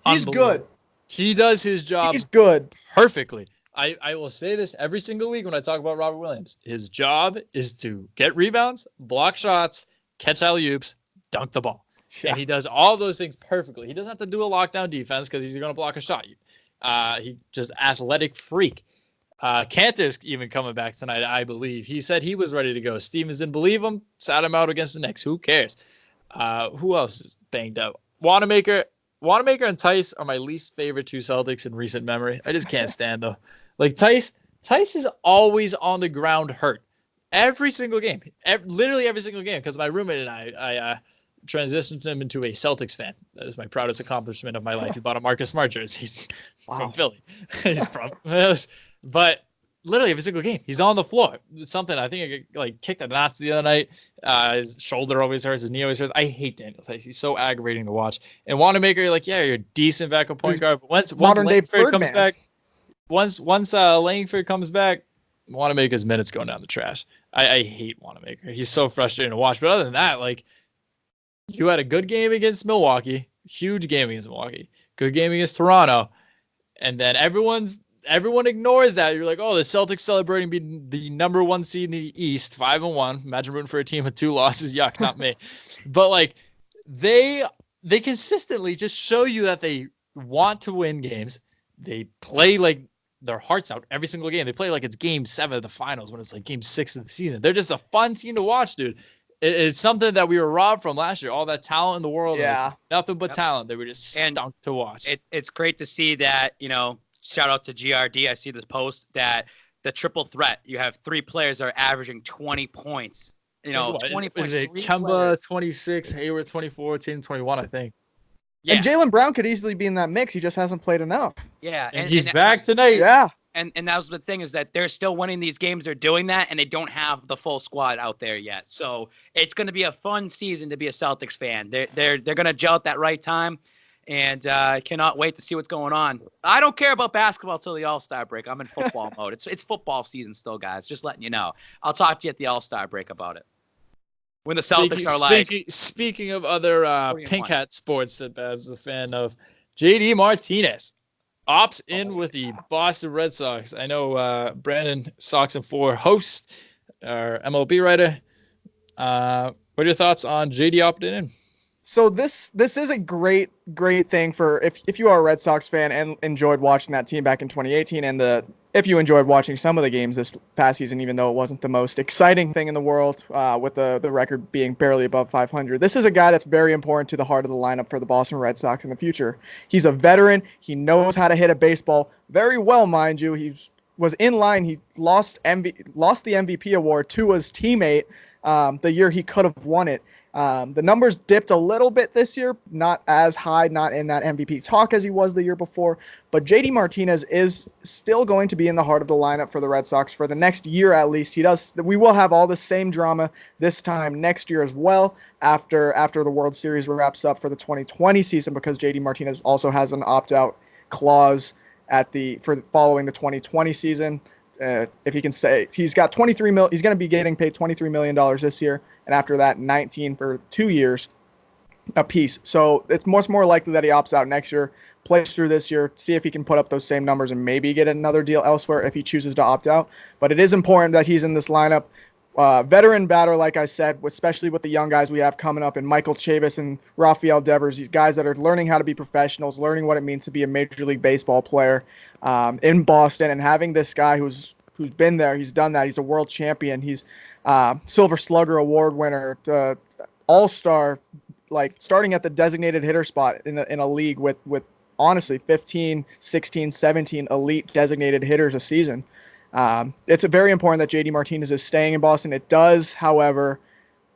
He's good. He does his job. He's good. Perfectly. I will say this every single week when I talk about Robert Williams. His job is to get rebounds, block shots, catch alley-oops, dunk the ball. Yeah. And he does all those things perfectly. He doesn't have to do a lockdown defense because he's going to block a shot. He just athletic freak. Cantor's even coming back tonight, I believe. He said he was ready to go. Stevens didn't believe him. Sat him out against the Knicks. Who cares? Who else is banged up? Wanamaker and Tice are my least favorite 2 Celtics in recent memory. I just can't stand them. Like Tice is always on the ground hurt. Every single game. Literally every single game. Because my roommate and I transitioned him into a Celtics fan. That is my proudest accomplishment of my life. He bought a Marcus Smart jersey. He's from Philly. He's from but literally every single game, he's on the floor. It's something I think I kicked the nuts the other night. His shoulder always hurts. His knee always hurts. I hate Daniel Tice. He's so aggravating to watch. And Wanamaker, you're like, yeah, you're a decent backup point guard. But once Langford comes back, once Langford comes back, Wanamaker's minutes going down the trash. I hate Wanamaker. He's so frustrating to watch. But other than that, like, you had a good game against Milwaukee, huge game against Milwaukee, good game against Toronto, and then everyone ignores that. You're like, oh, the Celtics celebrating being the number 1 seed in the East, 5-1. Imagine rooting for a team with 2 losses. Yuck, not me. But like, they consistently just show you that they want to win games. They play like their hearts out every single game. They play like it's game 7 of the finals when it's like game 6 of the season. They're just a fun team to watch, dude. It's something that we were robbed from last year. All that talent in the world. Yeah. Nothing but talent. They were just stunk to watch. It's great to see that, shout out to GRD. I see this post that the triple threat, you have 3 players that are averaging 20 points. 20 points. Is it Kemba 26, Hayward 24, Tatum 21, I think. Yeah. And Jaylen Brown could easily be in that mix. He just hasn't played enough. Yeah. And he's back tonight. Yeah. And that was the thing, is that they're still winning these games. They're doing that, and they don't have the full squad out there yet. So it's going to be a fun season to be a Celtics fan. They're going to gel at that right time, and I cannot wait to see what's going on. I don't care about basketball till the All-Star break. I'm in football mode. It's football season still, guys. Just letting you know. I'll talk to you at the All-Star break about it. When the Celtics are like... Speaking of other pink hat sports that Babs is a fan of, JD Martinez opts in with the Boston Red Sox. I know Brandon, Sox and 4 host, our MLB writer. What are your thoughts on JD opting in? So this is a great thing for if you are a Red Sox fan and enjoyed watching that team back in 2018, and if you enjoyed watching some of the games this past season, even though it wasn't the most exciting thing in the world, with the record being barely above 500. This is a guy that's very important to the heart of the lineup for the Boston Red Sox in the future. He's a veteran. He knows how to hit a baseball very well, mind you. He was in line. He lost the MVP award to his teammate the year he could have won it. The numbers dipped a little bit this year, not as high, not in that MVP talk as he was the year before, but JD Martinez is still going to be in the heart of the lineup for the Red Sox for the next year at least. We will have all the same drama this time next year as well after the World Series wraps up for the 2020 season, because JD Martinez also has an opt-out clause for following the 2020 season. If he can say he's got he's going to be getting paid $23 million this year, and after that 19 for 2 years apiece. So it's much more likely that he opts out next year, plays through this year, see if he can put up those same numbers and maybe get another deal elsewhere if he chooses to opt out. But it is important that he's in this lineup. Veteran batter, like I said, especially with the young guys we have coming up, and Michael Chavis and Rafael Devers, these guys that are learning how to be professionals, learning what it means to be a Major League Baseball player in Boston, and having this guy who's been there, he's done that, he's a world champion, he's Silver Slugger Award winner, all-star, like starting at the designated hitter spot in a league with honestly 15, 16, 17 elite designated hitters a season. It's very important that JD Martinez is staying in Boston. It does, however,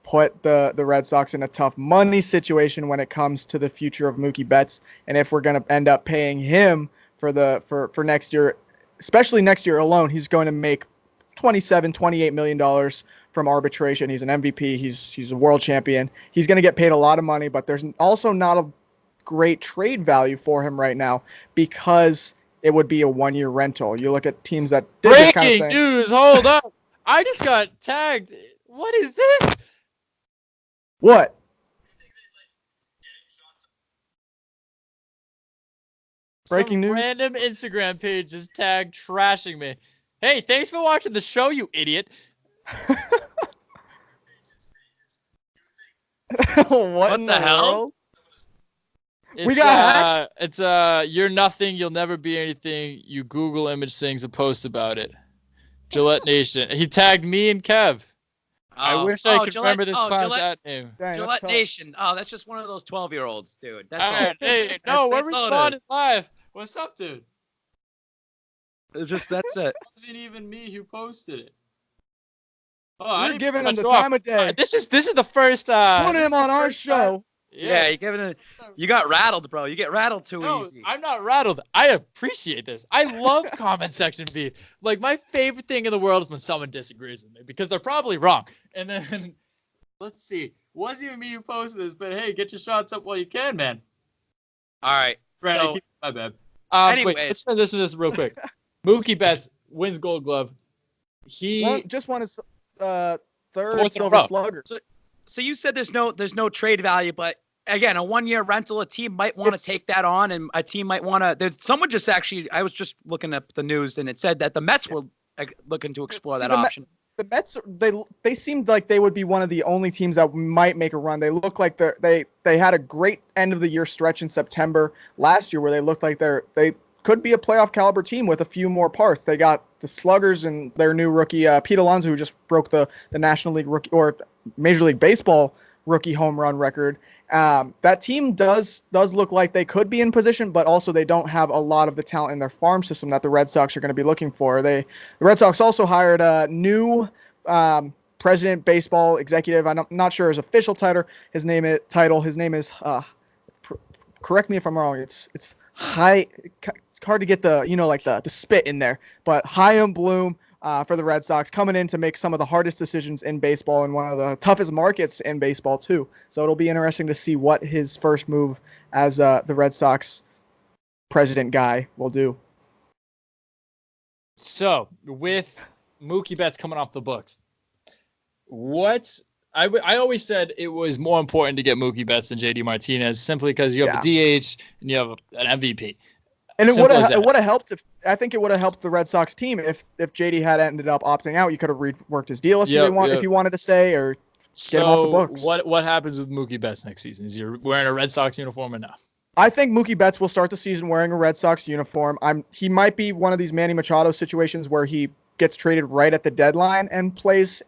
put the Red Sox in a tough money situation when it comes to the future of Mookie Betts. And if we're going to end up paying him for next year, especially next year alone, he's going to make $28 million from arbitration. He's an MVP. He's a world champion. He's going to get paid a lot of money, but there's also not a great trade value for him right now because it would be a 1-year rental. You look at teams that did this kind of thing. Breaking news, hold up. I just got tagged. What is this? What? Breaking news? Random Instagram page is tagged trashing me. Hey, thanks for watching the show, you idiot. What in the hell? We got it's you're nothing, you'll never be anything. You Google image things and post about it. Gillette Nation. He tagged me and Kev. I wish I could remember this clown's name. Dang, Gillette Nation. Oh, that's just one of those 12-year-olds, dude. That's all. Right, hey, no, we're responding live. What's up, dude? That's it. It wasn't even me who posted it. Oh, You're giving him the time of day. This is the first. Put him on our show. Yeah, you're giving it. You got rattled, bro. You get rattled too easy. I'm not rattled. I appreciate this. I love comment section beef. Like, my favorite thing in the world is when someone disagrees with me because they're probably wrong. And then, let's see. Wasn't even me who posted this, but hey, get your shots up while you can, man. All right. Right, my bad. Anyway, let's transition this real quick. Mookie Betts wins Gold Glove. He just won his third Silver Slugger. So you said there's no trade value, but again, a 1-year rental, a team might want to take that on, and a team might want to. There's someone just actually. I was just looking up the news, and it said that the Mets were looking to explore that option. The Mets, they seemed like they would be one of the only teams that might make a run. They look like they had a great end of the year stretch in September last year, where they looked like they could be a playoff caliber team with a few more parts. They got the sluggers and their new rookie Pete Alonso, who just broke the National League rookie or Major League Baseball rookie home run record. That team does look like they could be in position, but also they don't have a lot of the talent in their farm system that the Red Sox are going to be looking for. The Red Sox also hired a new president, baseball executive. I'm not sure his official title. His name is correct me if I'm wrong. It's high. It's hard to get the like the spit in there, but Chaim Bloom for the Red Sox coming in to make some of the hardest decisions in baseball and one of the toughest markets in baseball too. So it'll be interesting to see what his first move as the Red Sox president guy will do. So with Mookie Betts coming off the books, I always said it was more important to get Mookie Betts than JD Martinez simply because you have a DH and you have an MVP. And it would have helped I think it would have helped the Red Sox team if JD had ended up opting out. You could have reworked his deal if you wanted to stay or get him off the books. What happens with Mookie Betts next season? Is he wearing a Red Sox uniform or not? I think Mookie Betts will start the season wearing a Red Sox uniform. He might be one of these Manny Machado situations where he gets traded right at the deadline and plays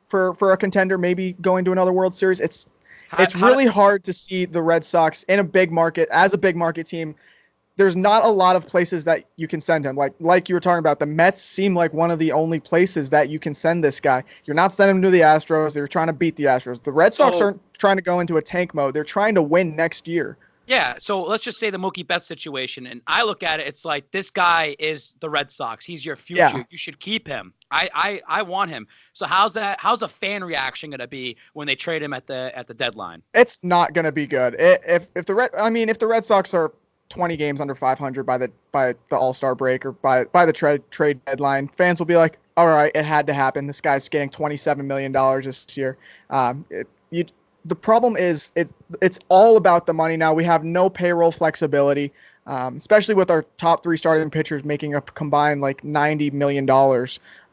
for a contender, maybe going to another World Series. It's really hard to see the Red Sox in a big market as a big market team. There's not a lot of places that you can send him. Like you were talking about, the Mets seem like one of the only places that you can send this guy. You're not sending him to the Astros. They're trying to beat the Astros. The Red Sox aren't trying to go into a tank mode. They're trying to win next year. Yeah, so let's just say the Mookie Betts situation, and I look at it, it's like this guy is the Red Sox. He's your future. Yeah. You should keep him. I want him. So how's the fan reaction going to be when they trade him at the deadline? It's not going to be good. If the Red Sox are 20 games under 500 by the All-Star break or by the trade deadline, fans will be like, all right, it had to happen. This guy's getting $27 million this year. The problem is it's all about the money now. We have no payroll flexibility, especially with our top three starting pitchers making a combined like $90 million.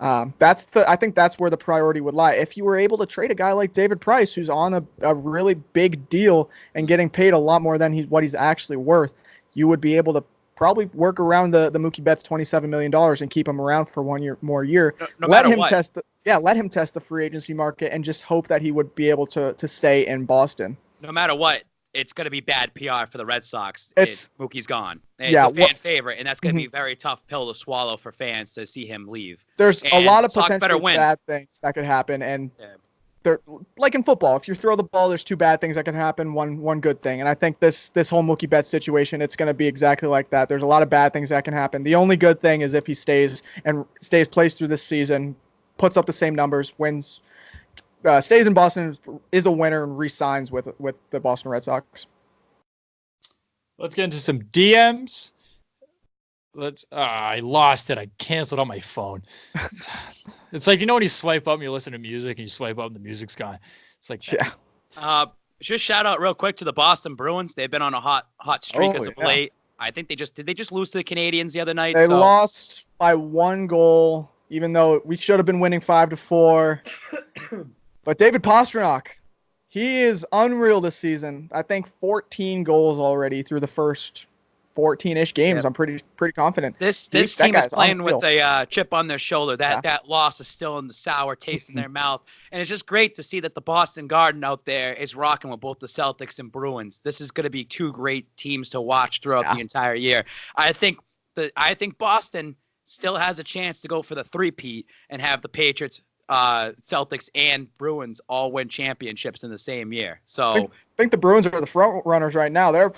I think that's where the priority would lie. If you were able to trade a guy like David Price, who's on a really big deal and getting paid a lot more than what he's actually worth, you would be able to probably work around the Mookie Betts $27 million and keep him around for 1 more year. Let him test the free agency market and just hope that he would be able to stay in Boston. No matter what, it's going to be bad PR for the Red Sox. Mookie's gone. It's a fan favorite, and that's going to be a very tough pill to swallow for fans to see him leave. There's a lot of potentially bad things that could happen, and they're like in football. If you throw the ball, there's two bad things that can happen, one good thing. And I think this whole Mookie Betts situation, it's going to be exactly like that. There's a lot of bad things that can happen. The only good thing is if he stays placed through this season, puts up the same numbers, wins, stays in Boston, is a winner, and re-signs with the Boston Red Sox. Let's get into some DMs. I lost it. I canceled on my phone. It's like, when you swipe up and you listen to music and you swipe up and the music's gone. It's like, just shout out real quick to the Boston Bruins. They've been on a hot streak as of late. I think did they just lose to the Canadians the other night? They lost by 1 goal, even though we should have been winning 5-4. But David Pastrnak, he is unreal this season. I think 14 goals already through the first 14-ish games. Yep. I'm pretty confident. This team is playing with a chip on their shoulder. That loss is still in the sour taste in their mouth. And it's just great to see that the Boston Garden out there is rocking with both the Celtics and Bruins. This is going to be two great teams to watch throughout the entire year. I think Boston still has a chance to go for the three-peat and have the Patriots, Celtics, and Bruins all win championships in the same year. So I think the Bruins are the front runners right now. They're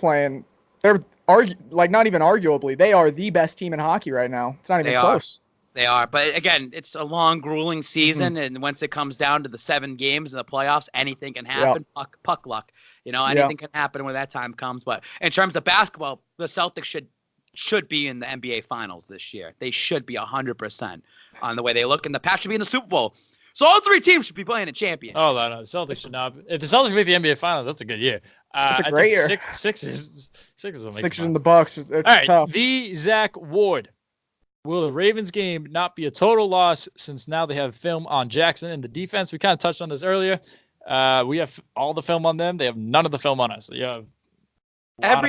not even arguably, they are the best team in hockey right now. It's not even close. They are. But again, it's a long, grueling season. And once it comes down to the 7 games in the playoffs, anything can happen. Yep. Puck luck. Anything can happen when that time comes. But in terms of basketball, the Celtics should be in the NBA Finals this year. They should be 100% on the way they look. And the Pats should be in the Super Bowl. So all 3 teams should be playing a champion. Oh, no. The Celtics should not. If the Celtics make the NBA Finals, that's a good year. It's a great year. Sixers in the Bucks. All right, tough. The Zach Ward. Will the Ravens game not be a total loss since now they have film on Jackson and the defense? We kind of touched on this earlier. We have all the film on them. They have none of the film on us. You have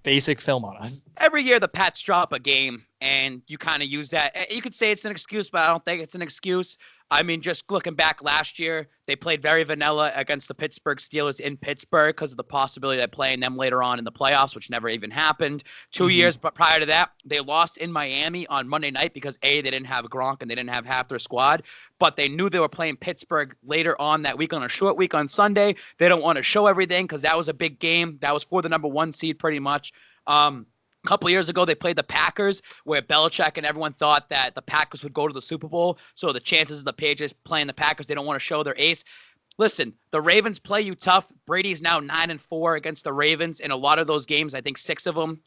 basic film on us. Every year the Pats drop a game, and you kind of use that. You could say it's an excuse, but I don't think it's an excuse. I mean, just looking back last year, they played very vanilla against the Pittsburgh Steelers in Pittsburgh because of the possibility of playing them later on in the playoffs, which never even happened. 2 years prior to that, they lost in Miami on Monday night because, A, they didn't have Gronk and they didn't have half their squad, but they knew they were playing Pittsburgh later on that week on a short week on Sunday. They don't want to show everything because that was a big game. That was for the number 1 seed pretty much. A couple years ago, they played the Packers, where Belichick and everyone thought that the Packers would go to the Super Bowl. So the chances of the Patriots playing the Packers, they don't want to show their ace. Listen, the Ravens play you tough. Brady's now 9-4 against the Ravens. In a lot of those games, I think 6 of them,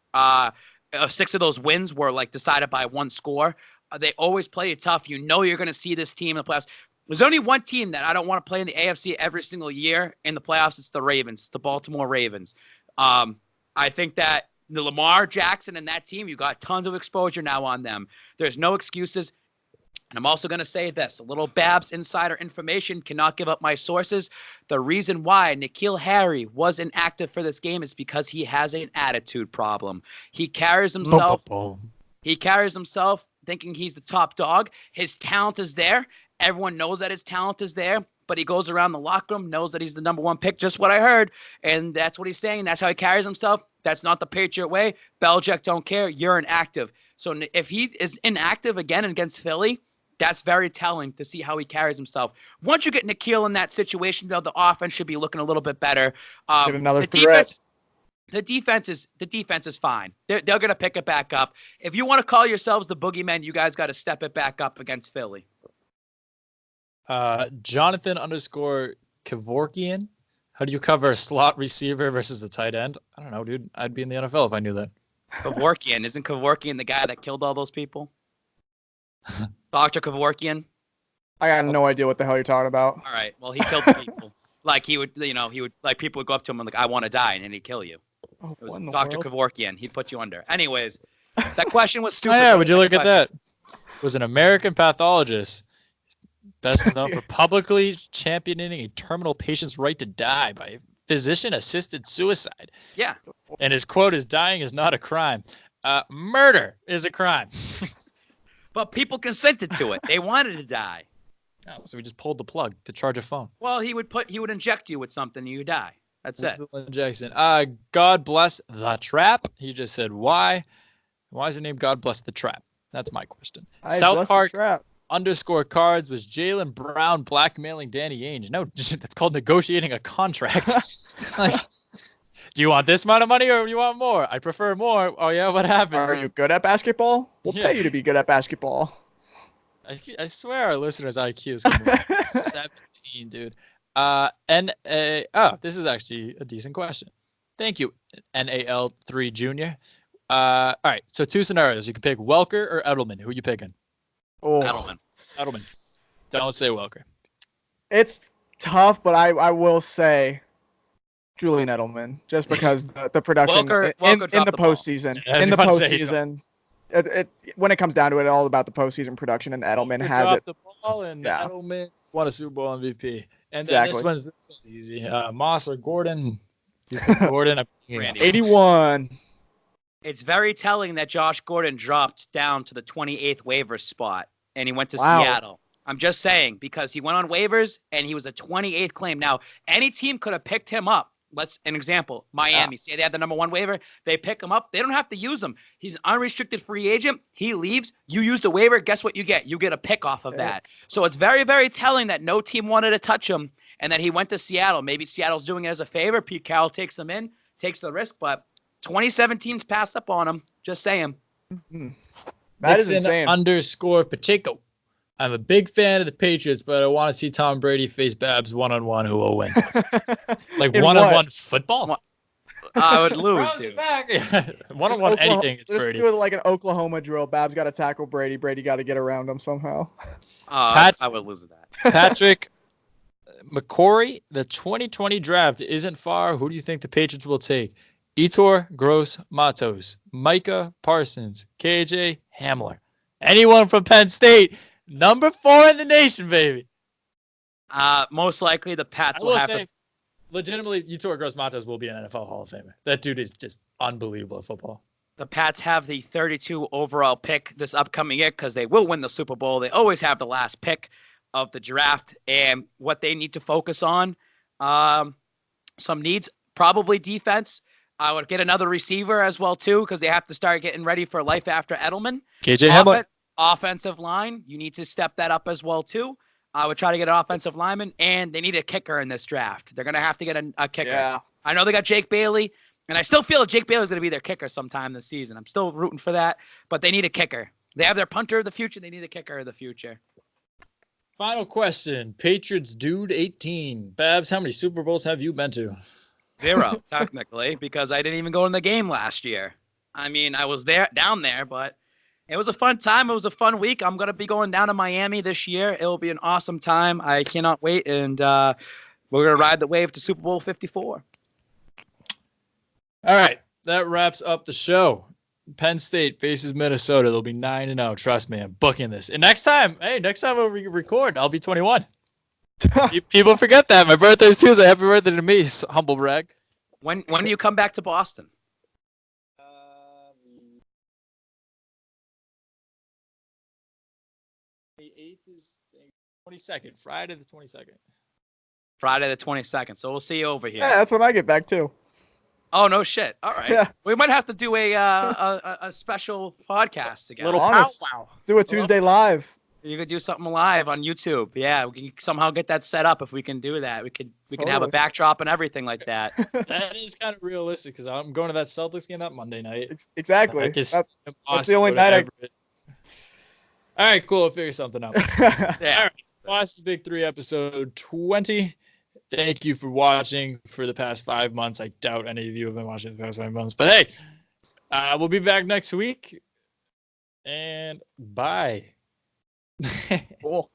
6 of those wins were like decided by one score. They always play you tough. You know you're going to see this team in the playoffs. There's only one team that I don't want to play in the AFC every single year in the playoffs. It's the Ravens, the Baltimore Ravens. I think that the Lamar Jackson and that team, you got tons of exposure now on them. There's no excuses. And I'm also going to say this, a little Babs insider information, cannot give up my sources. The reason why N'Keal Harry was inactive for this game is because he has an attitude problem. He carries himself thinking he's the top dog. His talent is there. Everyone knows that his talent is there, but he goes around the locker room, knows that he's the number 1 pick, just what I heard, and that's what he's saying. That's how he carries himself. That's not the Patriot way. Belichick don't care. You're inactive. So if he is inactive again against Philly, that's very telling to see how he carries himself. Once you get N'Keal in that situation, though, the offense should be looking a little bit better. Get another threat. The defense is fine. They're going to pick it back up. If you want to call yourselves the boogeymen, you guys got to step it back up against Philly. Jonathan _Kevorkian. How do you cover a slot receiver versus a tight end? I don't know, dude. I'd be in the NFL if I knew that. Kevorkian. Isn't Kevorkian the guy that killed all those people? Dr. Kevorkian? I got no idea what the hell you're talking about. All right. Well, he killed people. Like he would, like people would go up to him and like, I want to die, and then he'd kill you. Oh, it was Dr. Kevorkian. He'd put you under. Anyways, that question was Oh, stupid. yeah, would you look at that? Was an American pathologist best known for publicly championing a terminal patient's right to die by physician-assisted suicide. Yeah. And his quote is, "Dying is not a crime. Murder is a crime." But people consented to it. They wanted to die. Oh, so we just pulled the plug to charge a phone. Well, he would inject you with something and you die. That's it. Jackson. God bless the trap. He just said, why? Why is your name God bless the trap? That's my question. South Park _cards was Jaylen Brown blackmailing Danny Ainge. No, that's called negotiating a contract. Like, do you want this amount of money or do you want more? I prefer more. Oh yeah, what happens? Are you good at basketball? We'll pay you to be good at basketball. I swear our listeners' IQ is going to be 17, dude. This is actually a decent question. Thank you, NAL3 Junior. All right, so 2 scenarios. You can pick Welker or Edelman. Who are you picking? Oh, Edelman. Don't say Welker. It's tough, but I will say Julian Edelman, just because the production Welker in the postseason. Yeah, in the postseason, when it comes down to it, all about the postseason production, and Edelman has it. The ball and Edelman won a Super Bowl MVP. And exactly. This one's easy. Moss or Gordon? Gordon. 81. It's very telling that Josh Gordon dropped down to the 28th waiver spot, and he went to Seattle. I'm just saying, because he went on waivers, and he was a 28th claim. Now, any team could have picked him up. An example, Miami. Say they had the number 1 waiver. They pick him up. They don't have to use him. He's an unrestricted free agent. He leaves. You use the waiver. Guess what you get? You get a pick off of that. So it's very, very telling that no team wanted to touch him and that he went to Seattle. Maybe Seattle's doing it as a favor. Pete Carroll takes him in, takes the risk, but 27 teams pass up on him. Just saying. Mm-hmm. That is insane. _Pacheco. I'm a big fan of the Patriots, but I want to see Tom Brady face Babs one-on-one. Who will win? Like one-on-one football? I would lose, dude. One-on-one anything. It's just Brady. do it like an Oklahoma drill. Babs got to tackle Brady. Brady got to get around him somehow. I would lose that. Patrick McCory, the 2020 draft isn't far. Who do you think the Patriots will take? Etor Gross Matos, Micah Parsons, KJ Hamler. Anyone from Penn State? Number 4 in the nation, baby. Most likely the Pats will have to. Legitimately, Etor Gross Matos will be an NFL Hall of Famer. That dude is just unbelievable at football. The Pats have the 32 overall pick this upcoming year because they will win the Super Bowl. They always have the last pick of the draft. And what they need to focus on, some needs, probably defense. I would get another receiver as well, too, because they have to start getting ready for life after Edelman. KJ Hamler. Offensive line, you need to step that up as well, too. I would try to get an offensive lineman, and they need a kicker in this draft. They're going to have to get a kicker. Yeah. I know they got Jake Bailey, And I still feel Jake Bailey's going to be their kicker sometime this season. I'm still rooting for that, but they need a kicker. They have their punter of the future. They need a kicker of the future. Final question. Patriots Dude 18. Babs, how many Super Bowls have you been to? 0, technically, because I didn't even go in the game last year. I mean, I was down there, but it was a fun time. It was a fun week. I'm going to be going down to Miami this year. It'll be an awesome time. I cannot wait. And we're going to ride the wave to Super Bowl 54. All right. That wraps up the show. Penn State faces Minnesota. They'll be 9-0. Trust me, I'm booking this. And next time we record, I'll be 21. People forget that. My birthday's Tuesday. Happy birthday to me, humble brag. When do you come back to Boston? The 8th is 22nd. Friday the 22nd. Friday the 22nd. So we'll see you over here. Yeah, that's when I get back too. Oh, no shit. All right. Yeah. We might have to do a special podcast together. Little powwow. Do a Tuesday live. You could do something live on YouTube. Yeah, we can somehow get that set up if we can do that. We can have a backdrop and everything like that. That is kind of realistic because I'm going to that Celtics game that Monday night. Exactly. That's the only night All right, cool. I'll figure something out. Yeah. All right. Boston's Big 3 episode 20. Thank you for watching for the past 5 months. I doubt any of you have been watching the past 5 months. But hey, we'll be back next week. And bye. Cool.